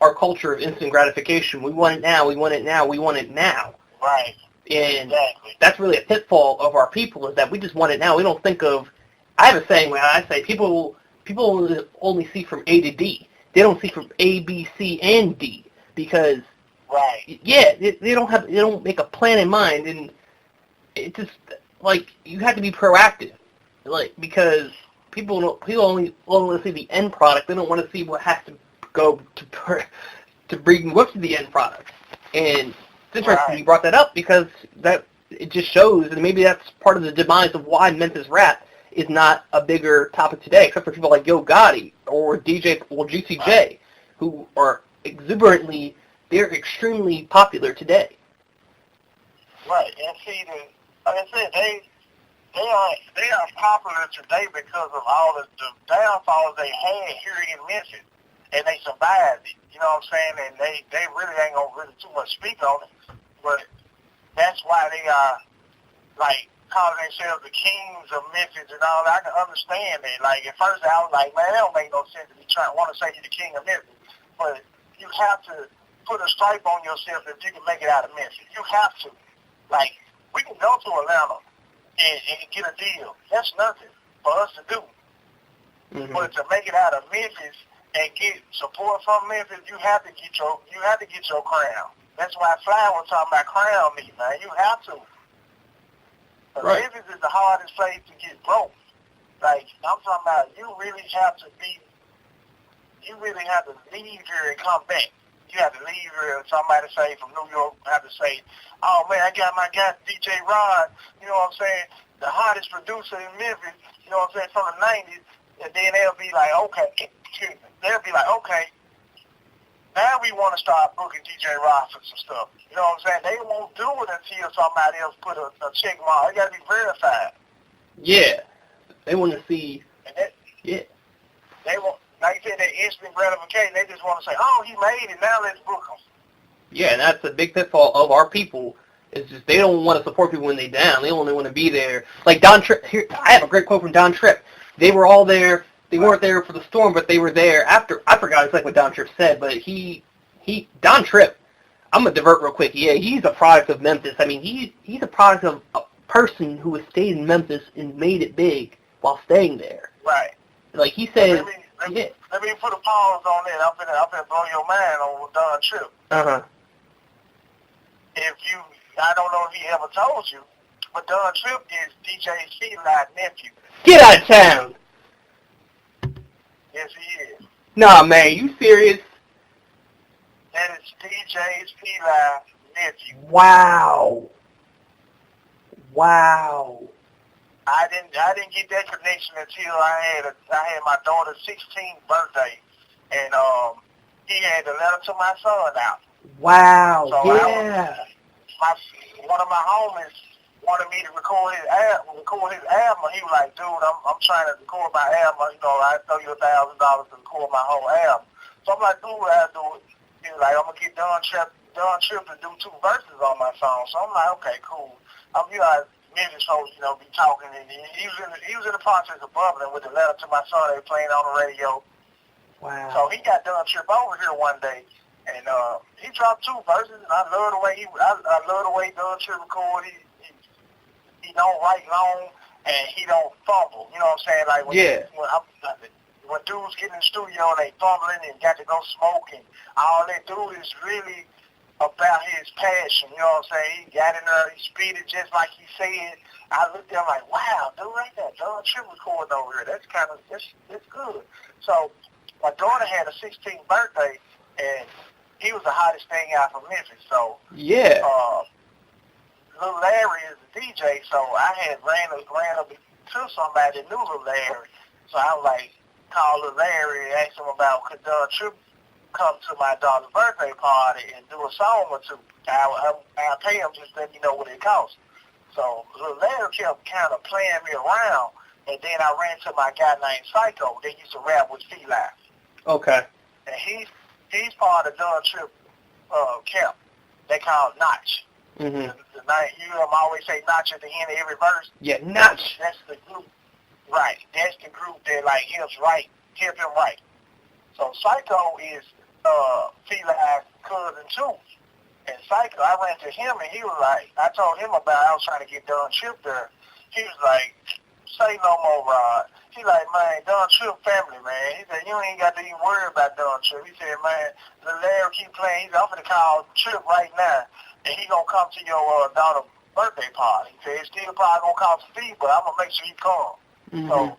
S1: our culture of instant gratification. We want it now, we want it now, we want it now.
S2: Right.
S1: And
S2: exactly.
S1: That's really a pitfall of our people, is that we just want it now. We don't think of, I have a saying when I say people only see from A to D. They don't see from A, B, C, and D, because
S2: right.
S1: Yeah, they don't make a plan in mind, and it just, like, you have to be proactive, like, because people only want to see the end product. They don't want to see what has to go to bring up to the end product. And it's interesting you brought that up, because it just shows, and maybe that's part of the demise of why Memphis rap is not a bigger topic today, except for people like Yo Gotti or GCJ, who are they're extremely popular today.
S2: Right, and see, like I said, they are popular today because of all the downfalls they had here in Memphis, and they survived it. You know what I'm saying? And they really ain't gonna really too much speak on it, but that's why they are like calling themselves the kings of Memphis and all that. I can understand that. Like at first I was like, man, that don't make no sense to be want to say you're the king of Memphis, but you have to put a stripe on yourself if you can make it out of Memphis. You have to. Like, we can go to Atlanta and get a deal. That's nothing for us to do. Mm-hmm. But to make it out of Memphis and get support from Memphis, you have to get your crown. That's why Fly was talking about crown me, man. You have to. Right. Memphis is the hardest place to get broke. Like, I'm talking about you really have to leave here and come back. You have to leave here, somebody say from New York have to say, oh man, I got my guy DJ Rod, you know what I'm saying, the hottest producer in Memphis, you know what I'm saying, from the 90s, and then they'll be like, okay, now we want to start booking DJ Rod for some stuff. You know what I'm saying? They won't do it until somebody else put a check mark. It got to be verified.
S1: Yeah. They want to see. Yeah.
S2: They want, like you said, that instant gratification. They just want to say, oh, he made it, now let's book him.
S1: Yeah, and that's a big pitfall of our people. It's just they don't want to support people when they're down. They only want to be there. Like Don Tripp. Here, I have a great quote from Don Tripp. They were all there. They weren't there for the storm, but they were there after. I forgot exactly what Don Tripp said, but Don Tripp, I'm going to divert real quick. Yeah, he's a product of Memphis. I mean, he's a product of a person who has stayed in Memphis and made it big while staying there.
S2: Right.
S1: Like he says,
S2: let me put a pause on that. I'm finna blow your mind on Don Tripp.
S1: Uh-huh.
S2: I don't know if he ever told you, but Don Tripp is DJ Fela's nephew.
S1: Get out of town.
S2: Yes, he is.
S1: Nah, man, you serious?
S2: That is DJ Fela's nephew.
S1: Wow.
S2: I didn't get that connection until I had my daughter's 16th birthday, and he had the letter to my son out.
S1: Wow.
S2: So
S1: yeah.
S2: One of my homies wanted me to record his album. He was like, dude, I'm trying to record my album. You know, I throw you $1,000 to record my whole album. So I'm like, dude, I'll do it. He was like, I'm gonna get Don Tripp to do 2 verses on my song. So I'm like, okay, cool. You know, Memphis folks, you know, be talking, and he was in the process of bubbling with the letter to my son. They were playing on the radio.
S1: Wow.
S2: So he got Don Tripp over here one day, and he dropped 2 verses, and I love the way Don Tripp recorded. He don't write long, and he don't fumble. You know what I'm saying? Like when dudes get in the studio and they fumbling and got to go smoke and all that, dude is really about his passion, you know what I'm saying? He got in there, he spit it just like he said. I looked at him like, wow, dude, right there, Don Trip recording over here. That's good. So my daughter had a 16th birthday, and he was the hottest thing out from Memphis. So
S1: yeah,
S2: Little Larry is the DJ, so I had ran up to somebody that knew Little Larry. So I was like, call Little Larry and ask him about could Don Trip come to my daughter's birthday party and do a song or two. I'll pay him, just let me know what it costs. So Little Larry kept kind of playing me around, and then I ran to my guy named Psycho. They used to rap with Fela.
S1: Okay.
S2: And he's part of Don Trip camp. They call it Notch.
S1: Mm-hmm.
S2: The name, you know, I always say Notch at the end of every verse.
S1: Yeah, Notch.
S2: That's the group. Right. That's the group that like help him right. So Psycho is Fela's cousin too. And Psycho, I ran to him and he was like, I told him about I was trying to get Don Trip there. He was like, say no more, Rod. He like, man, Don Trip family, man. He said, you ain't got to even worry about Don Trip. He said, man, the Larry keep playing. He's offered to call Trip right now, and he gonna come to your daughter's birthday party. He said, it's still probably gonna cost a fee, but I'm gonna make sure he come.
S1: Mm-hmm.
S2: So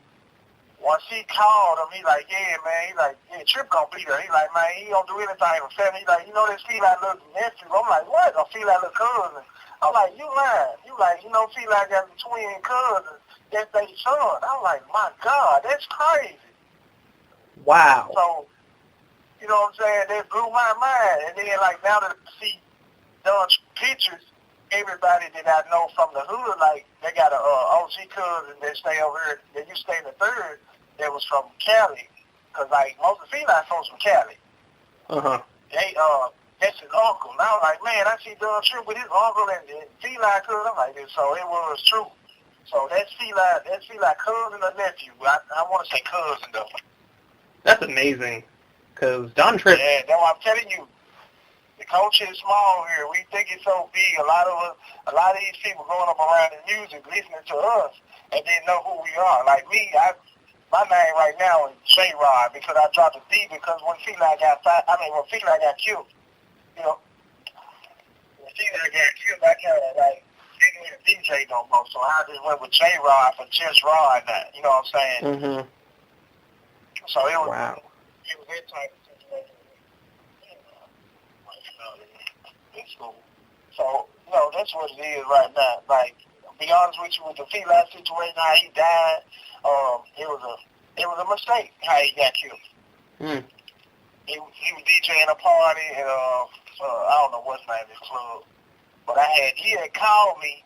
S2: once he called him, he like, yeah, man. He like, yeah, Trip gonna be there. He like, man, he don't do anything for family. He like, you know, this Fela little nephew. I'm like, what? I feel like little cousin. I'm like, you lying. You like, you know, Fela got a twin cousin. That's their son. I'm like, my God, that's crazy.
S1: Wow.
S2: So, you know what I'm saying? That blew my mind. And then, like, now that I see Don's pictures, everybody that I know from the hood, like, they got a OG cousin that stay over here. That used to stay in the third. That was from Cali, because like most of the Fela folks from Cali. That's his uncle. And I was like, man, I see Don Trip with his uncle and Fela cousin. I'm like, so it was true. So that's Fela cousin or nephew. I want to say cousin though.
S1: That's amazing, because Don Trip.
S2: Yeah, that's what I'm telling you. The culture is small here. We think it's so big. A lot of these people growing up around the music, listening to us, and didn't know who we are. Like me, my name right now is D.J Rod because I dropped a D because when Fela got killed, you know, when Fela got killed, I kind of like didn't need a DJ no more. So I just went with J Rod for just Rod now. You know what I'm saying?
S1: Mm-hmm.
S2: So it was
S1: wow.
S2: It was that type of situation. It's cool. So, you know, that's what it is right now. Like, to be honest with you, with the Fela situation, how he died, it was a mistake how he got killed.
S1: Mm.
S2: He was DJing a party at I don't know what's the name of his club, but he had called me.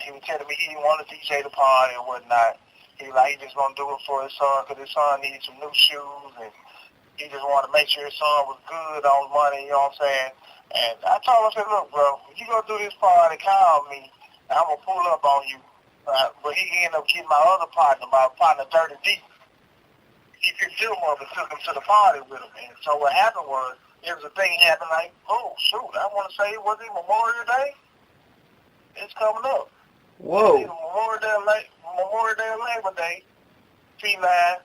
S2: He was telling me he didn't want to DJ the party or whatnot. He just gonna do it for his son because his son needed some new shoes and he just wanted to make sure his son was good on money. You know what I'm saying? And I told him, I said, look, bro, if you gonna do this party, call me. And I'm gonna pull up on you. But he ended up getting my other partner, Dirty D. He picked him up and took him to the party with him. And so what happened was, there was a thing happened like, oh, shoot, I want to say, was it Memorial Day? It's coming up.
S1: Whoa.
S2: Memorial Day, Labor Day, Fela,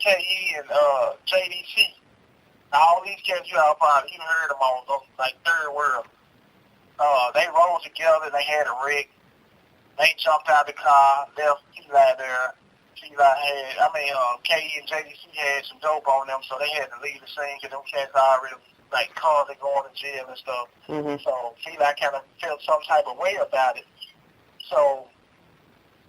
S2: K.E, and JDC. All these cats, you all probably even heard them on, like, Third World. They rolled together, they had a wreck. They jumped out the car, left Fela there. K.E and JDC had some dope on them, so they had to leave the scene because them cats already, like, cars they going to jail and stuff.
S1: Mm-hmm.
S2: So Fela kind of felt some type of way about it. So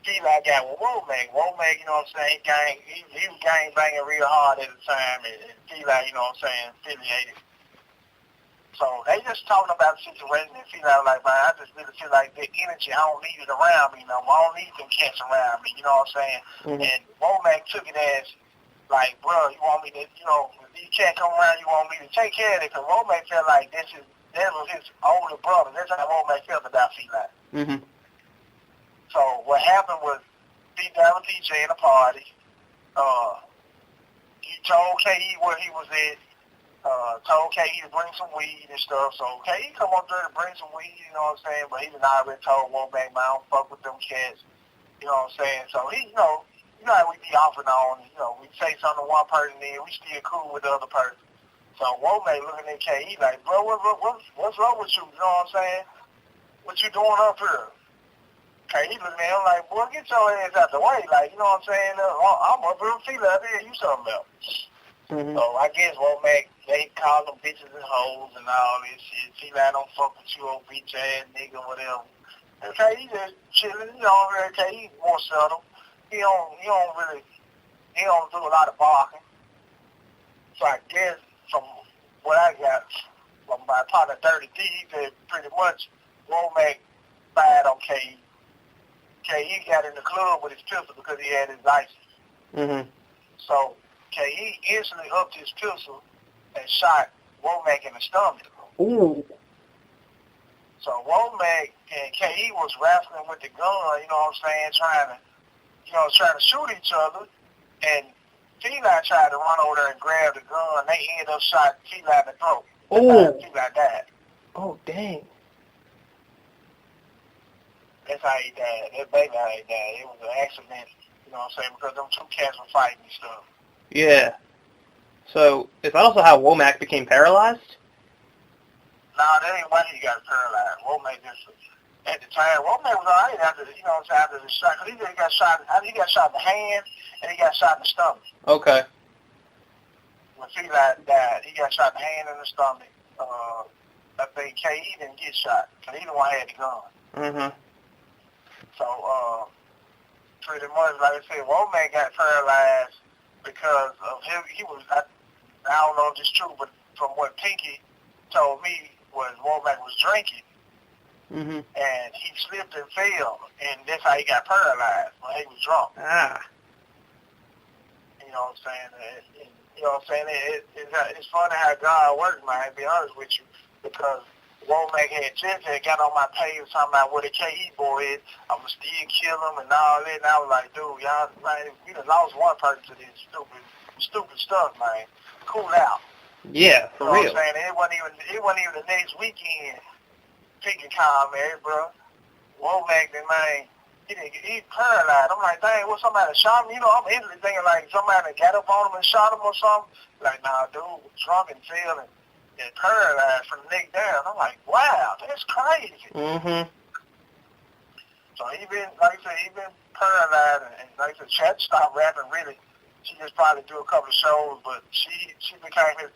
S2: Fela got with Womack. Womack, you know what I'm saying, he was gang banging real hard at the time, and Fela, you know what I'm saying, affiliated. So they just talking about the situation, and Fela was like, man, I just really feel like that energy, I don't need it around me no more. I don't need them cats around me, you know what I'm saying? Mm-hmm. And Womack took it as, like, bro, you want me to, you know, if these cats come around, you want me to take care of it, because Womack felt like that was his older brother. That's how Womack felt about Fela.
S1: Mm-hmm.
S2: So what happened was, he was DJing a party. He told K.E where he was at. Told K.E to bring some weed and stuff. So K.E come up there to bring some weed, you know what I'm saying? But he done already told Womack, man, I don't fuck with them cats. You know what I'm saying? So he, you know how we be off and on. You know, we say something to one person, then we still cool with the other person. So Womack looking at K.E. like, bro, what's wrong with you? You know what I'm saying? What you doing up here? K.E. looking at him like, boy, get your ass out the way. Like, you know what I'm saying? I'm up here with Fela out there. You something else.
S1: Mm-hmm.
S2: So I guess Womack, they call them bitches and hoes and all this shit. Fela don't fuck with you, old bitch ass nigga, whatever. And K.E. just chilling. You know, K.E. more subtle. He don't do a lot of barking. So I guess from what I got from my partner Dirty D, he said pretty much Womack fired on K.E. K.E. got in the club with his pistol because he had his license.
S1: Mm-hmm.
S2: So K.E. instantly upped his pistol and shot Womack in the stomach.
S1: Ooh.
S2: So Womack and K.E. was wrestling with the gun, you know what I'm saying, trying to shoot each other. And Fela tried to run over there and grab the gun. They ended up shot Fela in the throat.
S1: Oh.
S2: Fela died.
S1: Oh, dang.
S2: That's how he died. That's basically how he died. It was an accident, you know what I'm saying, because them two cats were fighting and stuff.
S1: Yeah. So, is that also how Womack became paralyzed?
S2: Nah, that ain't why he got paralyzed. Womack just, at the time, Womack was alright after, you know what I'm saying, after the shot, because he got shot in the hand, and he got shot in the stomach.
S1: Okay.
S2: When Fela died, he got shot in the hand and the stomach. I think K.E. didn't get shot, because he the one had the gun.
S1: Mm-hmm.
S2: So, pretty much, like I said, Womack got paralyzed because of him. He was, I don't know if it's true, but from what Pinky told me was Womack was drinking,
S1: Mm-hmm.
S2: and he slipped and fell, and that's how he got paralyzed when he was drunk.
S1: Ah.
S2: You know what I'm saying? You know what I'm saying? It's funny how God works, man, to be honest with you, because Womack had just got on my page talking about what a K.E. boy is. I'm going to still kill him and all that. And I was like, dude, y'all, man, we done lost one person to this stupid stuff, man. Cool out.
S1: Yeah, for real.
S2: You know what I'm saying? It wasn't even the next weekend. Pinky called me, bro. Womack, man, he paralyzed. I'm like, dang, what, somebody shot him? You know, I'm instantly thinking like somebody got up on him and shot him or something. Like, nah, dude, drunk and fell and paralyzed from the neck down. I'm like, wow, that's crazy.
S1: Mm-hmm.
S2: So he been, like I said, he been paralyzed, and like I said, Chat stopped rapping really. She just probably do a couple of shows, but she became his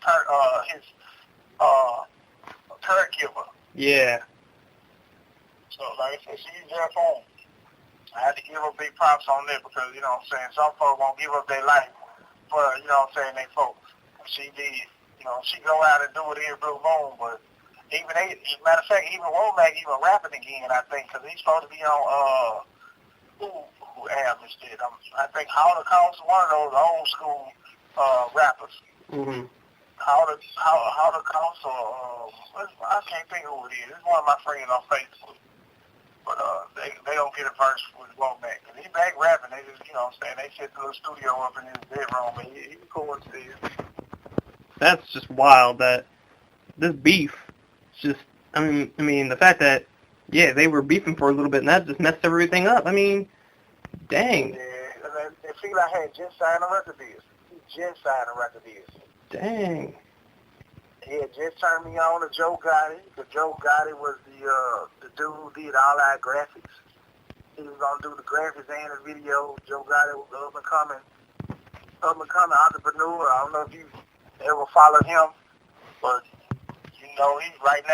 S2: caregiver.
S1: Yeah.
S2: So like I said, she's there for him. I had to give her big props on that because, you know what I'm saying, some folks won't give up their life for, you know what I'm saying, they folks. She did. You know, she go out and do it every blue moon, but matter of fact, even Womack even rapping again, I think, because he's supposed to be on, who album is it? I think Holocaust, one of those old school rappers.
S1: Mm-hmm.
S2: Holocaust, or I can't think who it is. It's one of my friends on Facebook. But they don't get a verse with Womack. And he back rapping. They just, you know what I'm saying, they set the little studio up in his bedroom, and he records this.
S1: That's just wild that this beef just, I mean, the fact that, yeah, they were beefing for a little bit and that just messed everything up. I mean, dang.
S2: Yeah, and Fela had just signed a record deal. He just signed a record deal.
S1: Dang.
S2: He had just turned me on to Joe Gotti, because Joe Gotti was the dude who did all our graphics. He was going to do the graphics and the video. Joe Gotti was an up-and-coming entrepreneur. I don't know if you ever followed him, but you know, he's like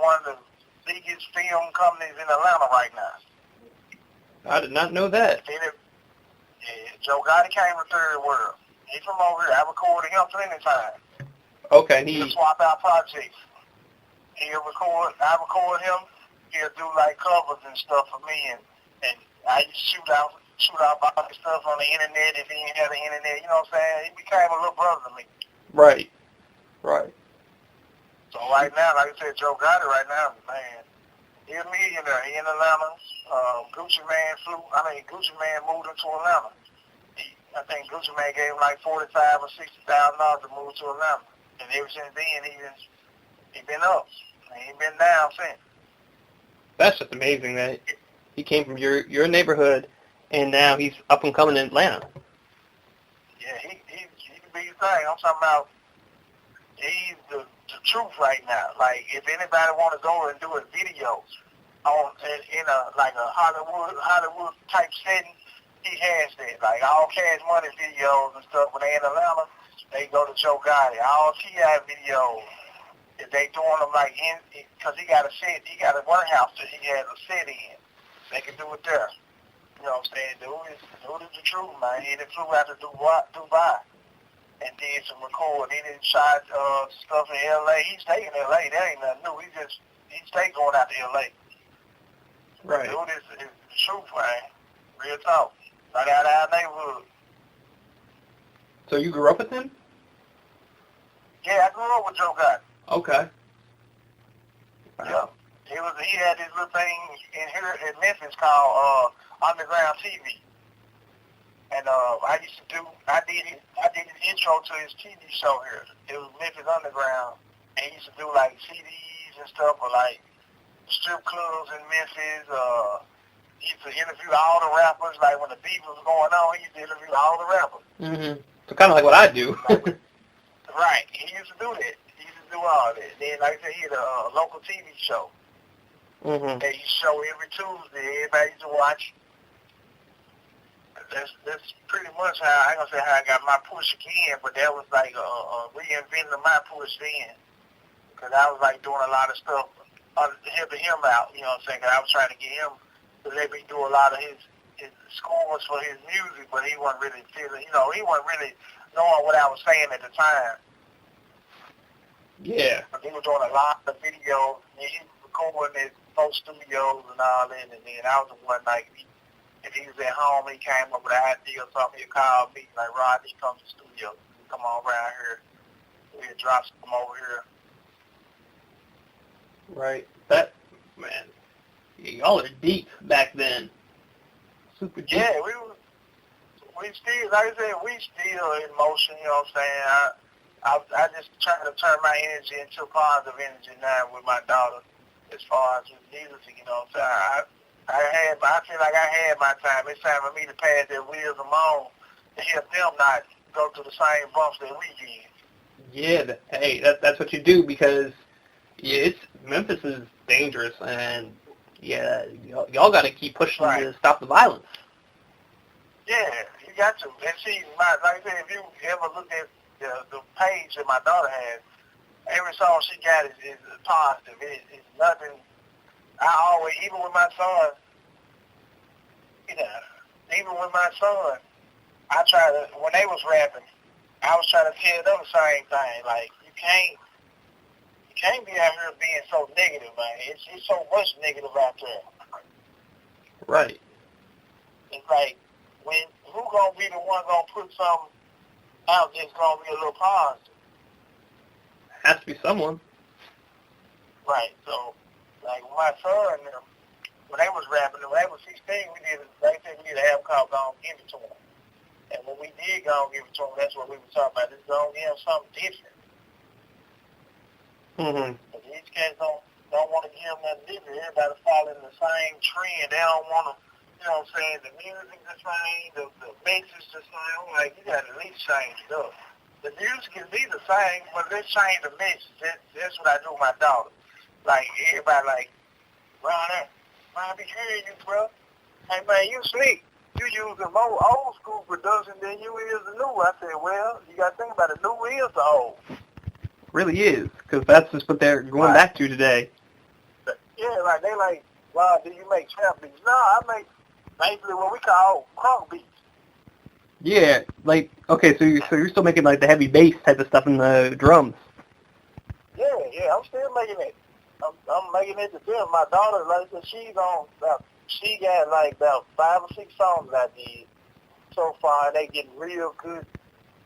S2: one of the biggest film companies in Atlanta right now.
S1: I did not know that.
S2: Yeah, Joe Gotti came from Third World. He's from over here. I recorded him plenty of times.
S1: Okay,
S2: He'll swap out projects. I record him. He'll do like covers and stuff for me, and I used to shoot out all his stuff on the internet if he didn't have the internet. You know what I'm saying? He became a little brother to me.
S1: Right.
S2: So right now, like I said, Joe Gotti right now, man, he's a millionaire. He in Atlanta. Gucci Man moved him to Atlanta. I think Gucci Man gave him like $45,000 or $60,000 to move to Atlanta. And ever since then, he been up. He ain't been down since.
S1: That's just amazing that he came from your neighborhood and now he's up and coming in Atlanta.
S2: Yeah, he these things. I'm talking about he's the truth right now. Like, if anybody want to go and do a video on in a like a Hollywood type setting, he has that. Like all Cash Money videos and stuff when they in Atlanta, they go to Joe Gotti. All T.I. videos, if they doing them like because he got a warehouse that he has a set in. They can do it there. You know what I'm saying? Dude is the truth, man. He done flew out to Dubai and did some recording. He done shot stuff in L.A. He stayed in L.A. That ain't nothing new. He stayed going out to L.A.
S1: Right.
S2: Dude is the truth, man. Real talk. Right out of our neighborhood.
S1: So you grew up with him?
S2: Yeah, I grew up with Joe Gotti.
S1: Okay.
S2: Wow. Yeah. He had this little thing in here in Memphis called Underground TV. And I did his intro to his TV show here. It was Memphis Underground. And he used to do like CDs and stuff for like strip clubs in Memphis. He used to interview all the rappers. Like when the beef was going on, he used to interview all the rappers.
S1: Mm-hmm. So kind of like what I do.
S2: Right. He used to do that. He used to do all that. Then, like I said, he had a local TV show.
S1: Mm-hmm.
S2: That he show every Tuesday. Everybody used to watch. That's pretty much how, I ain't gonna say how I got my push again, but that was like a reinventing of my push then. Because I was like doing a lot of stuff helping him out, you know what I'm saying? Because I was trying to get him to let me do a lot of his scores for his music, but he wasn't really feeling, he wasn't really knowing what I was saying at the time.
S1: Yeah.
S2: He was doing a lot of videos, and he was recording at both studios and all that, and then I was the one, like, if he was at home, he came up with an idea or something, he'd call me, like, Rod, he comes to the studio, come on around here, we'll drop some over here.
S1: Right. That, man, y'all are deep back then. Super deep.
S2: Yeah, we still, like I said, we still in motion, you know what I'm saying? I just try to turn my energy into positive energy now with my daughter as far as with music, you know what I'm saying? I feel like I had my time. It's time for me to pass their wheels of my own to help them not go through the same bumps that we did.
S1: Yeah, hey, that's what you do because Memphis is dangerous, and yeah, y'all got to keep pushing to stop the violence.
S2: Yeah, you got to. And see, like I said, if you ever look at the page that my daughter has, every song she got is positive. It's nothing. I always, even with my son, I try to, when they was rapping, I was trying to tell them the same thing. Like, you can't be out here being so negative, man. It's so much negative out there.
S1: Right.
S2: It's like, who gonna be the one gonna put something out that's gonna be a little positive?
S1: Has to be someone.
S2: Right. So, like my son, when they was rapping, when they was 16, they said we need an album called "Gonna Give It to Them." And when we did "Gonna Give It to Them," that's what we were talking about. This gonna give them something different.
S1: Mm-hmm.
S2: But these cats don't want to give them nothing different. Everybody following the same trend. They don't want to. You know what I'm saying? The music the same, the message the same. I'm like, you got to at least change it up. The music can be the same, but let's change the message. That's what I do with my daughter. Like, everybody like, Ron, I be hearing you, bro. Hey, man, you sleep. You using more old school production than you is the new. I said, well, you got to think about it. The new is the old.
S1: Really is, because that's just what they're going back to today.
S2: Yeah, like, they like, Ron, do you make trap beats? No, I make basically what we call crunk beats.
S1: Yeah, like, okay, so you're still making, like, the heavy bass type of stuff in the drums.
S2: Yeah, I'm still making it. I'm making it to them. My daughter, like I said, she got, like, about 5 or 6 songs I did so far, and they get real good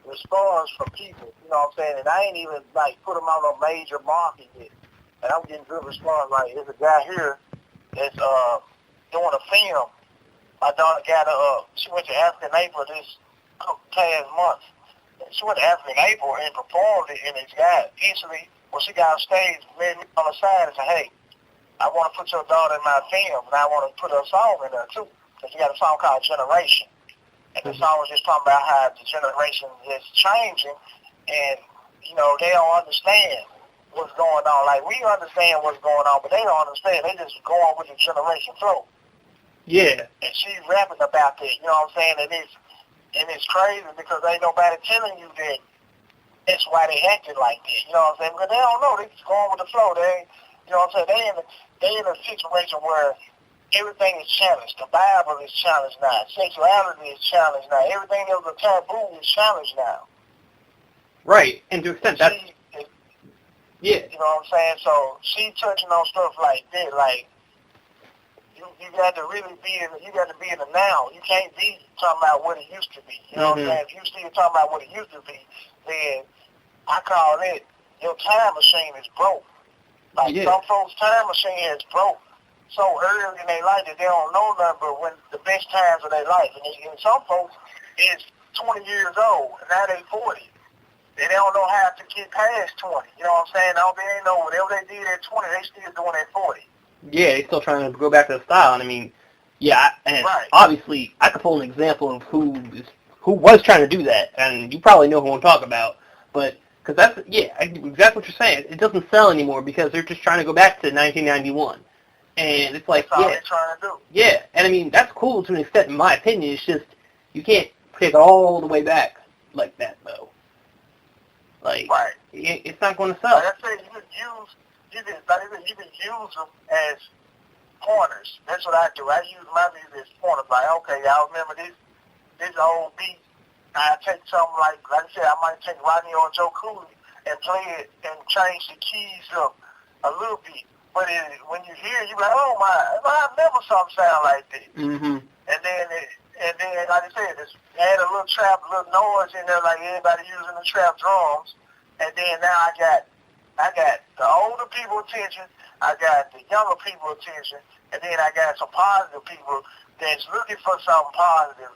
S2: response from people, you know what I'm saying? And I ain't even, like, put them on a major market yet. And I'm getting good response. Like, there's a guy here that's doing a film. My daughter she went to A.P this past month. She went to A.P and performed it, and this guy instantly, when she got on stage, met me on the side and said, hey, I want to put your daughter in my film, and I want to put her song in there, too. Because she got a song called Generation. And the song was just talking about how the generation is changing, and, you know, they don't understand what's going on. Like, we understand what's going on, but they don't understand. They just going with the generation flow.
S1: Yeah.
S2: And she's rapping about that, you know what I'm saying? And it's crazy because ain't nobody telling you that that's why they acting like that, you know what I'm saying? Because they don't know. They just going with the flow. They, you know what I'm saying? They in a situation where everything is challenged. The Bible is challenged now. Sexuality is challenged now. Everything that was a taboo is challenged now.
S1: Right. And to an extent, that's... Yeah.
S2: You know what I'm saying? So she touching on stuff like that, like, you got to really be in the now. You can't be talking about what it used to be. You know what I'm saying? If you still talking about what it used to be, then I call it your time machine is broke. Like some folks' time machine is broke so early in their life that they don't know nothing but when the best times of their life. And some folks is 20 years old and now they 40. They don't know how to get past 20. You know what I'm saying? They ain't know whatever they did at 20, they still doing at 40.
S1: Yeah, they're still trying to go back to the style, and I mean, obviously, I could pull an example of who was trying to do that, and you probably know who I'm talking about, but, because that's, exactly what you're saying. It doesn't sell anymore because they're just trying to go back to 1991, and it's like,
S2: that's all they're trying to do.
S1: Yeah, and I mean, that's cool to an extent, in my opinion. It's just, you can't take it all the way back like that, though. Like, it's not going to sell.
S2: Like I said, you can use them as pointers. That's what I do. I use my music as pointers. Like, okay, y'all remember this old beat. I take something like I said, I might take Rodney or Joe Cooley and play it and change the keys up a little bit. But when you hear it, you're like, oh my, I never saw them sound like this.
S1: Mm-hmm.
S2: And then, like I said, just add a little trap, a little noise in there, like everybody using the trap drums. And then now I got the older people attention, I got the younger people attention, and then I got some positive people that's looking for something positive,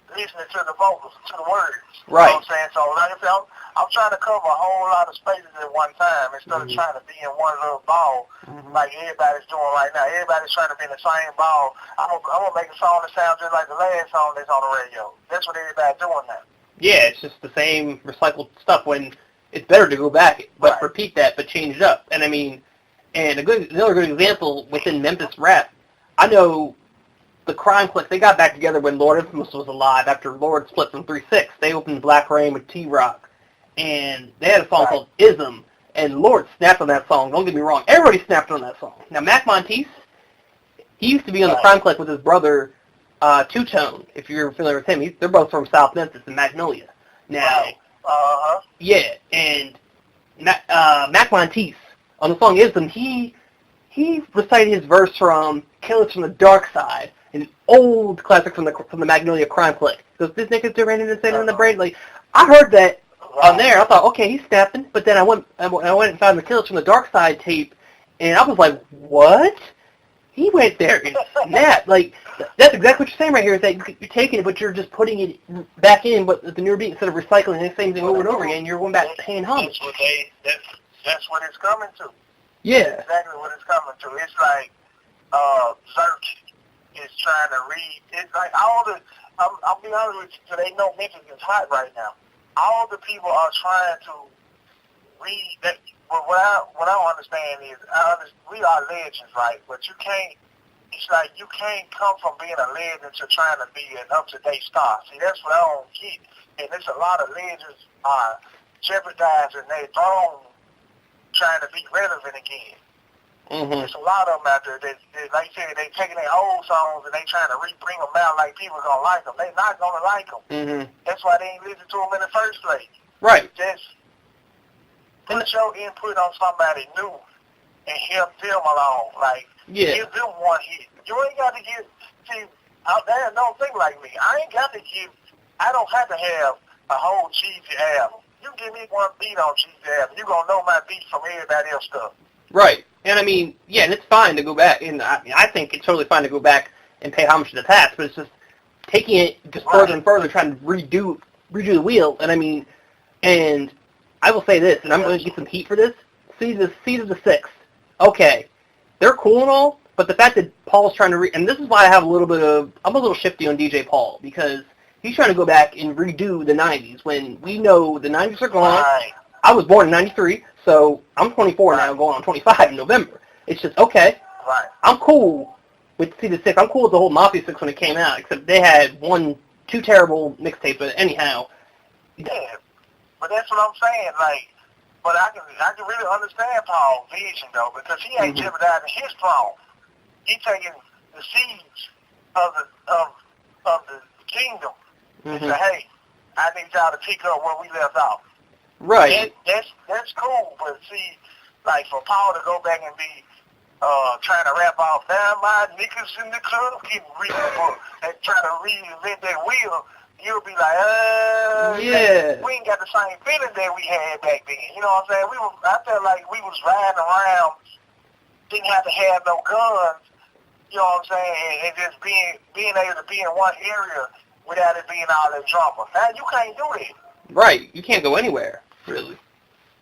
S2: listening to the vocals, to the words.
S1: Right.
S2: You know what I'm saying? So like I said, I'm trying to cover a whole lot of spaces at one time instead of trying to be in one little ball like everybody's doing right now. Everybody's trying to be in the same ball. I'm gonna make a song that sounds just like the last song that's on the radio. That's what everybody's doing now.
S1: Yeah, it's just the same recycled stuff when it's better to go back, but repeat that, but change it up. And I mean, and another good example within Memphis rap, I know the Crime Clique, they got back together when Lord Infamous was alive. After Lord split from 3-6, they opened Black Rain with T-Rock, and they had a song called Ism, and Lord snapped on that song. Don't get me wrong, everybody snapped on that song. Now, Mac Monteith, he used to be on the Crime Clique with his brother, Two-Tone, if you're familiar with him. They're both from South Memphis and Magnolia. Now, yeah, and Mac Monteith, on the song Ism, he recited his verse from Killers from the Dark Side, an old classic from the Magnolia Crime Clique. Because this nigga's doing and saying in the brain, like, I heard that on there. I thought, okay, he's snapping. But then I went and found the Killers from the Dark Side tape, and I was like, what? He went there and snapped. Like, that's exactly what you're saying right here, is that you're taking it, but you're just putting it back in, but the newer beat, instead of recycling the same thing over and over again, you're going back to paying homage.
S2: That's what it's coming to.
S1: Yeah.
S2: Exactly what it's coming to. It's like Zerk is trying to read. It's like all the, I'll be honest with you, so they know Memphis is hot right now. All the people are trying to read that. But what I don't understand is, we are legends, right? But you can't, it's like you can't come from being a legend to trying to be an up-to-date star. See, that's what I don't get. And there's a lot of legends are jeopardizing their throne trying to be relevant again. There's a lot of them out there that like you said, they taking their old songs and they trying to bring them out like people going to like them. They not going to like them. That's why they ain't listen to them in the first place.
S1: Right.
S2: Just put your input on somebody new and help them along. Like, give them one hit. You ain't got to out there, don't think like me. I ain't got to I don't have to have a whole cheesy album. You give me one beat on cheesy album, you going to know my beat from everybody else's stuff.
S1: Right. And I mean, yeah, and it's fine to go back, and I think it's totally fine to go back and pay homage to the past, but it's just taking it just further and further, trying to redo the wheel. And I mean, and I will say this, and I'm going to get some heat for this. Seed of the Six. Okay, they're cool and all, but the fact that Paul's trying to and this is why I'm a little shifty on DJ Paul, because He's trying to go back and redo the 90s when we know the 90s are gone.
S2: Right.
S1: I was born in 93, so I'm 24 now, going on 25 in November. It's just, okay,
S2: Right.
S1: I'm cool with See the Six. I'm cool with the whole Mafia 6 when it came out, except they had two terrible mixtapes, but anyhow.
S2: Yeah, but that's what I'm saying, like, but I can really understand Paul's vision, though, because he ain't jeopardizing his throne. He taking the seeds of the kingdom and say, hey, I need y'all to pick up where we left off.
S1: Right.
S2: That's cool, but see, like, for Paul to go back and be trying to rap off, down my niggas in the club, keep reading the book, and trying to reinvent that wheel, you'll be like,
S1: yeah.
S2: we ain't got the same feeling that we had back then. You know what I'm saying? I felt like we was riding around, didn't have to have no guns, you know what I'm saying, and just being able to be in one area without it being all that drama. Now, you can't do it.
S1: Right. You can't go anywhere, really.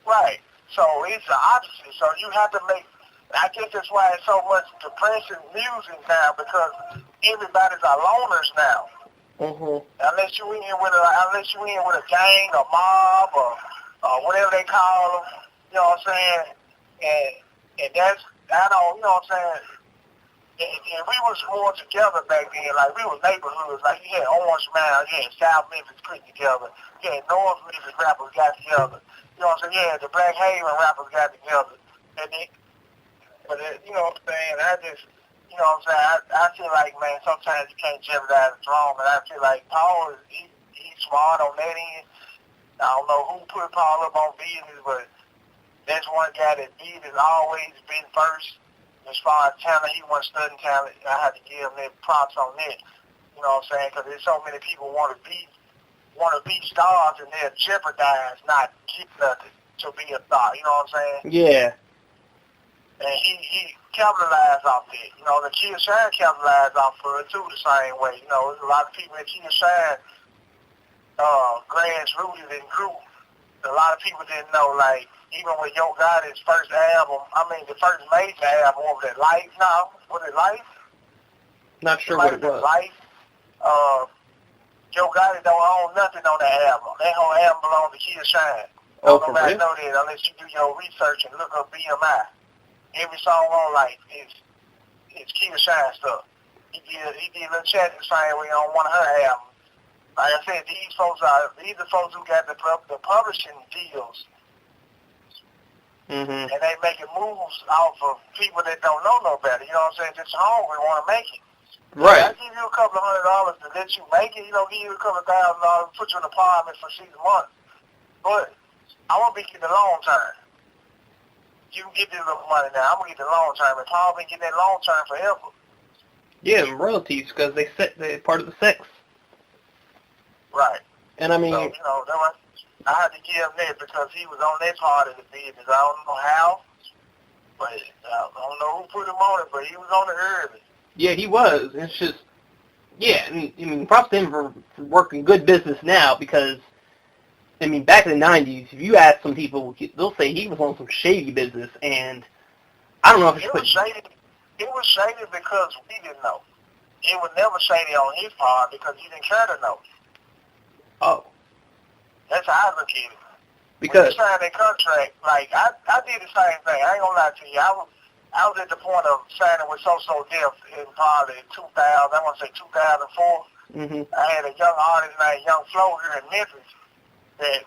S2: Right. So it's the opposite. So you have to make, I guess that's why it's so much depressing music now, because everybody's a loners now. Unless you in with a gang, a mob, or whatever they call them, you know what I'm saying? And that's, I don't, you know what I'm saying? And we was more together back then. Like, we was neighborhoods. Like, you had Orange Mound, you had South Memphis put together, you had North Memphis rappers got together. You know what I'm saying? Yeah, the Black Haven rappers got together. You know what I'm saying? You know what I'm saying? I feel like, man, sometimes you can't jeopardize the throne, and I feel like Paul, he's smart on that end. I don't know who put Paul up on business, but that's one guy that has always been first. As far as talent, he wasn't studying talent. I had to give him that props on that. You know what I'm saying? Because there's so many people want to be stars, and they're jeopardized not keep nothing to be a star. You know what I'm saying?
S1: Yeah.
S2: And he capitalized off that. You know, the Kid Shine capitalized off of it too the same way. You know, there's a lot of people that Kid Shine grassrooted and grew. A lot of people didn't know, like, even with Yo Gotti's first album, the first major album, what was it, Life? No, was it Life?
S1: Not sure what it was.
S2: Life. Yo Gotti don't own nothing on that album. That whole album belonged to Kid Shine. Nobody know that unless you do your research and look up BMI. Every song on Life is Kid Shine stuff. He did Lil Chat the same way on one of her albums. Like I said, these are folks who got the publishing deals. And they making moves off of people that don't know no better. You know what I'm saying? Just hungry, want to make it.
S1: Right.
S2: I give you a couple of $100 to let you make it. You know, give you a couple of $1,000, put you in an apartment for 6 months. But I want to be getting the long term. You can get this little money now. I'm going to get the long term. And Paul been getting that long term forever.
S1: Yeah, and royalties, because they're part of the sex.
S2: Right.
S1: And I mean...
S2: So, you know, I had to give him that because he was on that part of the business. I don't know how, but I don't know who put him on it, but he was on it early.
S1: Yeah, he was. It's just, yeah, I mean, props to him for working good business now because, I mean, back in the 90s, if you ask some people, they'll say he was on some shady business, and I don't know if
S2: it was shady. It was shady because we didn't know. It was never shady on his part because he didn't care to know.
S1: Oh.
S2: That's how I look at it.
S1: Because
S2: when you signed that contract, like, I did the same thing. I ain't gonna lie to you. I was at the point of signing with So Def in probably 2000, I want to say 2004. I had a young artist named Young Flo here in Memphis that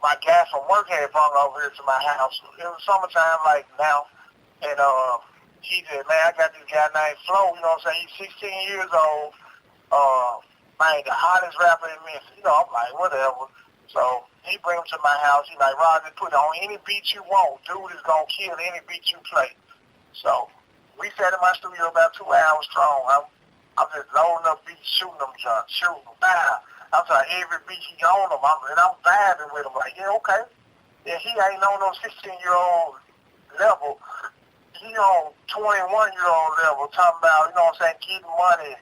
S2: my guy from work had brought over here to my house. It was summertime like now. And he said, man, I got this guy named Flo, you know what I'm saying? He's 16 years old. Man, the hottest rapper in Memphis. You know, I'm like, whatever. So he bring him to my house. He's like, Rod, just put it on any beat you want. Dude is going to kill any beat you play. So we sat in my studio about 2 hours strong. I'm just loading up beats, shooting them, shooting them. I'm sorry, every beat he on them. And I'm vibing with him. Like, yeah, okay. Yeah, he ain't on no 16-year-old level. He on 21-year-old level, talking about, you know what I'm saying, getting money,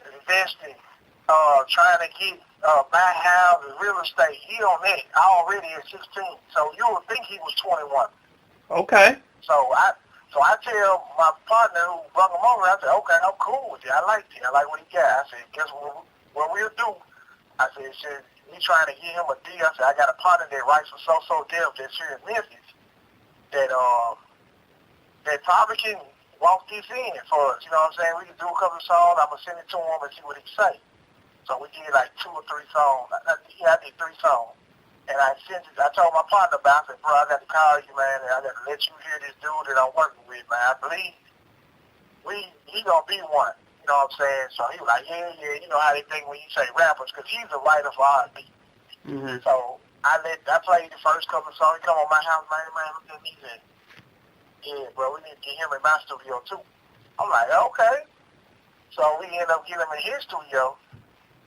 S2: investing, trying to get buy houses, real estate. He on that already at 16. So you would think he was 21.
S1: Okay.
S2: So I tell my partner who brought him over, I said, okay, I'm cool with you. I like you. I like what he got. I said, guess what? what we'll do, I said, we trying to get him a deal. I said, I got a partner that writes for So Def that's here in Memphis that probably can walk this in for us. You know what I'm saying? We can do a couple of songs. I'm going to send it to him and see what he say. So we did like 2 or 3 songs. I did 3 songs. And I told my partner about it. I said, bro, I got to call you, man, and I got to let you hear this dude that I'm working with, man. I believe he going to be one. You know what I'm saying? So he was like, yeah, you know how they think when you say rappers, because he's a writer for R.I.P.
S1: Mm-hmm.
S2: So I played the first couple of songs. He come on my house, man, look at me, he said, yeah, bro, we need to get him in my studio, too. I'm like, okay. So we ended up getting him in his studio,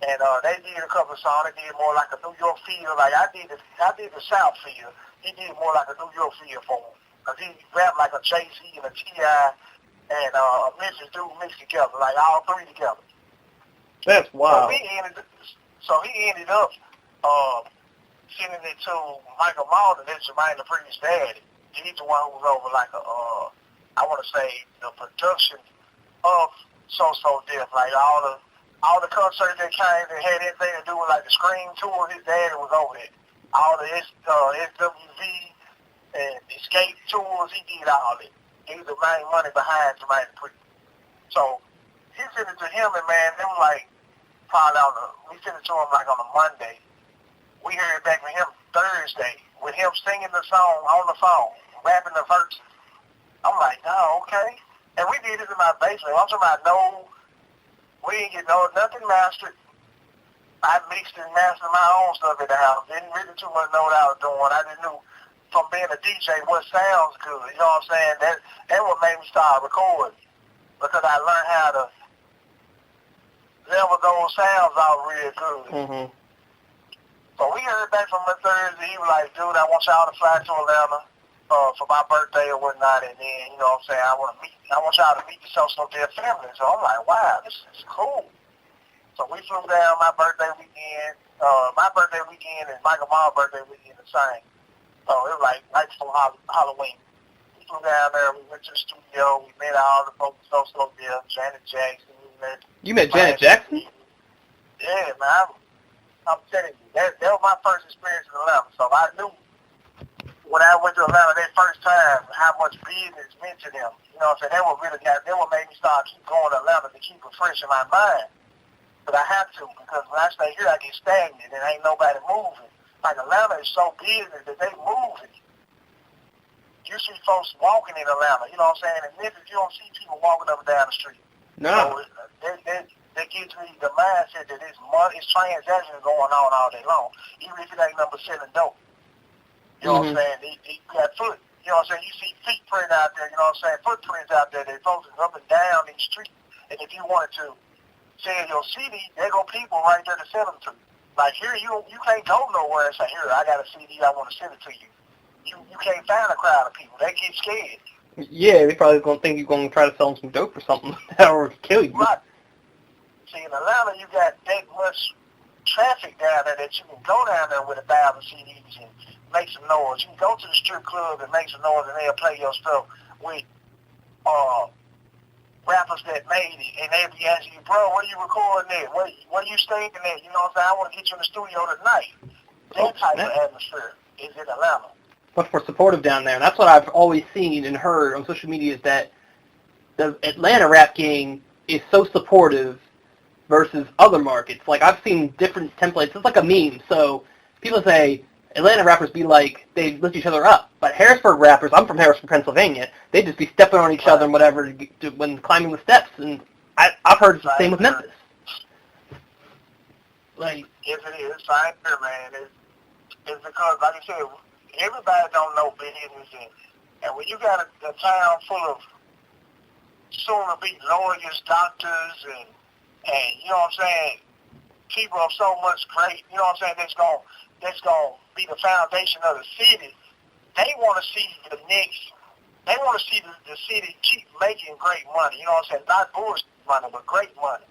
S2: and they did a couple of songs. They did more like a New York feel. Like I did the South feel. He did more like a New York feel for him. Because he rapped like a Jay-Z and a T.I. and a Memphis dude mixed together, like all 3 together.
S1: That's wild.
S2: So he ended up sending it to Michael Malden, that's Jermaine the Priest's daddy. He's the one who was over like I want to say the production of So Def, like all the concerts that came that had anything to do with like the Scream tour. His daddy was over there. All the SWV and Escape tours, he did all it. He was the main money behind Jermaine the Priest. So he sent it to him, and man, it was like probably we sent it to him like on a Monday. We heard back from him Thursday with him singing the song on the phone, rapping the verse. I'm like, no, okay. And we did this in my basement. I'm talking about we didn't get nothing mastered. I mixed and mastered my own stuff in the house. Didn't really too much know what I was doing. I just knew from being a DJ what sounds good. You know what I'm saying? That what made me start recording. Because I learned how to level those sounds out real good.
S1: Mm-hmm.
S2: So we heard back from him Thursday. He was like, dude, I want y'all to fly to Atlanta for my birthday or whatnot, and then, you know what I'm saying, I want y'all to meet the So Def family. So I'm like, wow, this is cool. So we flew down my birthday weekend. My birthday weekend and Michael Mall's birthday weekend the same. So it was like right before Halloween. We flew down there, we went to the studio, we met all the folks So Def, Janet Jackson.
S1: You met Janet Jackson?
S2: Yeah, man. I'm telling you, that was my first experience in Atlanta. So I knew when I went to Atlanta that first time how much business meant to them. You know what I'm saying? That what made me start keep going to Atlanta to keep it fresh in my mind. But I have to, because when I stay here I get stagnant and ain't nobody moving. Like Atlanta is so business that they moving. You see folks walking in Atlanta, you know what I'm saying? In Memphis you don't see people walking up and down the street.
S1: No.
S2: So that gives me the mindset that it's transactions going on all day long. Even if it ain't number 7 dope. You know what I'm saying? He got foot. You know what I'm saying? You see feet print out there, you know what I'm saying? Footprints out there that folks is up and down these streets. And if you wanted to sell your CD, there go people right there to sell them to. Like here, you can't go nowhere and say, here, I got a CD, I want to send it to you. You can't find a crowd of people. They get scared.
S1: Yeah, they probably gonna think you're gonna try to sell them some dope or something, or kill you.
S2: Right. See, in Atlanta, you got that much traffic down there that you can go down there with 1,000 CDs and make some noise. You can go to the strip club and make some noise, and they'll play your stuff with rappers that made it, and they'll be asking you, bro, where you recording at? Where you staying at? You know what I'm saying? I want to get you in the studio tonight. That type of atmosphere is in Atlanta.
S1: Much more supportive down there, and that's what I've always seen and heard on social media, is that the Atlanta rap game is so supportive versus other markets. Like, I've seen different templates. It's like a meme. So people say Atlanta rappers be like, they lift each other up. But Harrisburg rappers, I'm from Harrisburg, Pennsylvania, they just be stepping on each other and whatever when climbing the steps. And I've heard the same with Memphis. Like,
S2: yes, it is. Same here, man. It's because, like I said, everybody don't know business. And when you got a town full of soon-to-be lawyers, doctors, and you know what I'm saying, people of so much great, you know what I'm saying, that's gonna be the foundation of the city. They want to see they want to see the city keep making great money, you know what I'm saying, not bullshit money, but great money.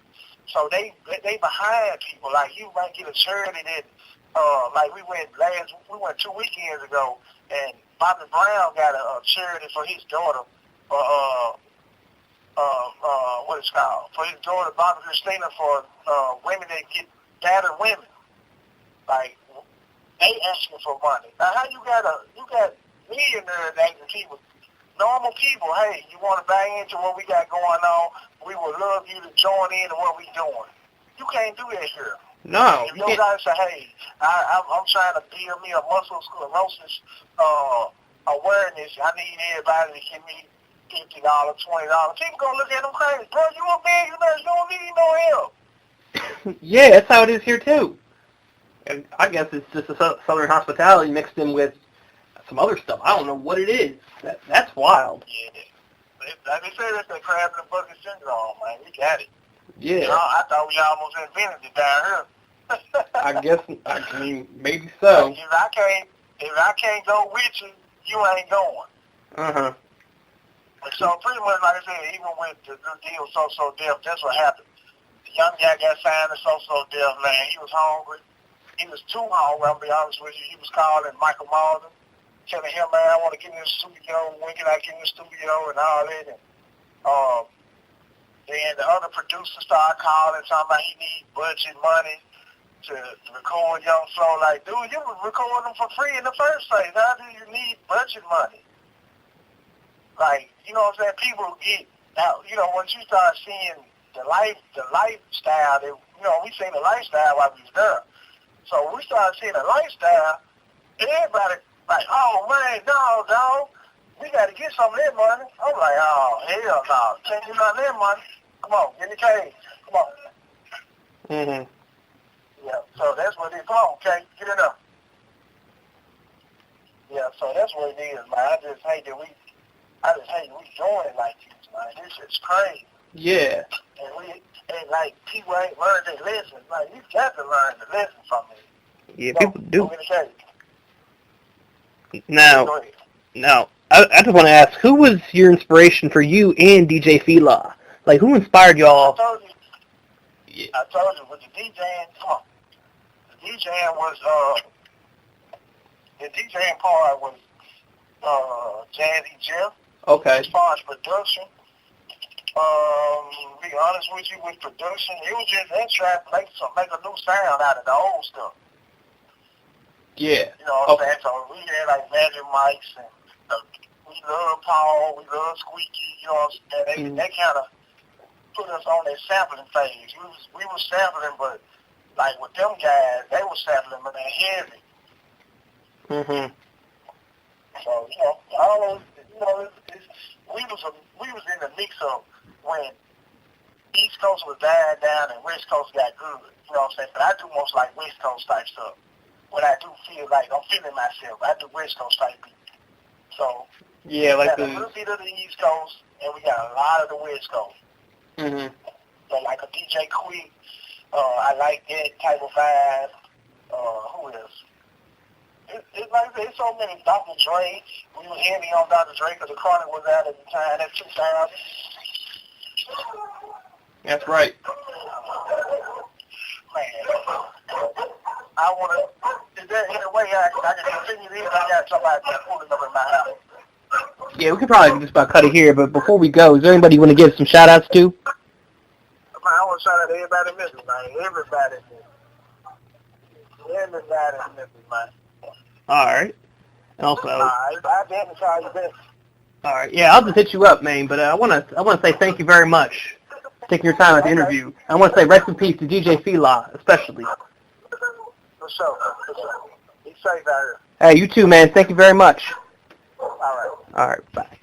S2: So they behind people. Like, you might get a charity that, like we went 2 weekends ago, and Bobby Brown got a charity for his daughter, what it's called, for his daughter Bobby Christina, for women that get battered women. Like, they asking for money. Now, how you got millionaires asking people, normal people, hey, you want to bang into what we got going on? We would love you to join in what we doing. You can't do that here.
S1: No.
S2: If those guys say, hey, I'm trying to build me a muscle sclerosis awareness, I need everybody to give me $50, $20. People gonna look at them crazy. Bro, you a millionaire, you don't need no help.
S1: Yeah, that's how it is here too. And I guess it's just a Southern hospitality mixed in with some other stuff. I don't know what it is. That's wild.
S2: Yeah. Like they say, that's the crab in the bucket syndrome, man. We got it.
S1: Yeah.
S2: You know, I thought we almost invented it down here.
S1: I mean, maybe so.
S2: If I can't go with you, you ain't going.
S1: Uh-huh.
S2: So pretty much, like I said, even with the deal So Deaf, that's what happened. The young guy got signed to So Deaf, man. He was hungry. He was too hungry, I'll be honest with you. He was calling Michael Malden, telling him, man, I want to get in the studio. When can I get in the studio and all that? And then the other producer started calling, talking about he need budget money to record Young Flow. Like, dude, you was recording them for free in the first place. How do you need budget money? Like, you know what I'm saying? People get out. You know, once you start seeing the lifestyle, we seen the lifestyle while we was there. So we started seeing the lifestyle, and everybody like, oh man, no, dog, we got to get some of that money. I'm like, oh hell no, can't get none of that money. Come on, get in the cage. Come on.
S1: Mhm.
S2: Yeah. So that's what it is. Come on, okay, get in there. Yeah. So that's what it is, man. I just hate that we doing it like this, man. This is crazy.
S1: Yeah.
S2: And like people ain't learned their lessons. Like, you got to learn the lesson from it.
S1: Yeah, people do.
S2: Okay.
S1: Now, I just want to ask, who was your inspiration for you and DJ Fela? Like, who inspired y'all?
S2: I told you, with the DJing, the DJing was, the DJing part was Jazzy Jeff.
S1: Okay.
S2: As far as production, be honest with you, with production, it was just us trying to make a new sound out of the old stuff.
S1: Yeah.
S2: You know what I'm saying? So we had like Magic Mics, and we love Paul, we love Squeaky, you know what I'm saying? They kind of put us on that sampling phase. We was sampling, but like with them guys, they were sampling, but they heavy.
S1: Mhm.
S2: So, you know, all those, you know, we was in the mix of when East Coast was dying down and West Coast got good. You know what I'm saying? But I do most like West Coast type stuff. When I do feel like I'm feeling myself, I do West Coast type beat. So
S1: yeah, like
S2: we got a little bit of the East Coast and we got a lot of the West Coast.
S1: Mhm.
S2: So like a DJ Quick, I like that type of vibe. Who else? It's like there's so many. Dr. Dre, we were heavy on Dr. Dre because the Chronic was out at the time. That's 2000.
S1: That's right.
S2: Man, I want to. Is there any way I can continue this? I got somebody pulling up in my house.
S1: Yeah, we could probably just about cut it here, but before we go, is there anybody you want to give some shout-outs to?
S2: Man, I want to shout out to everybody in Memphis, man. Everybody in Memphis, man.
S1: All right. And also,
S2: I definitely try your best.
S1: all right. Yeah, I'll just hit you up, man. But I want to say thank you very much for taking your time at the interview. I want to say rest in peace to DJ Fela, especially.
S2: For sure. Be safe out here.
S1: Hey, you too, man. Thank you very much.
S2: All right.
S1: All right. Bye.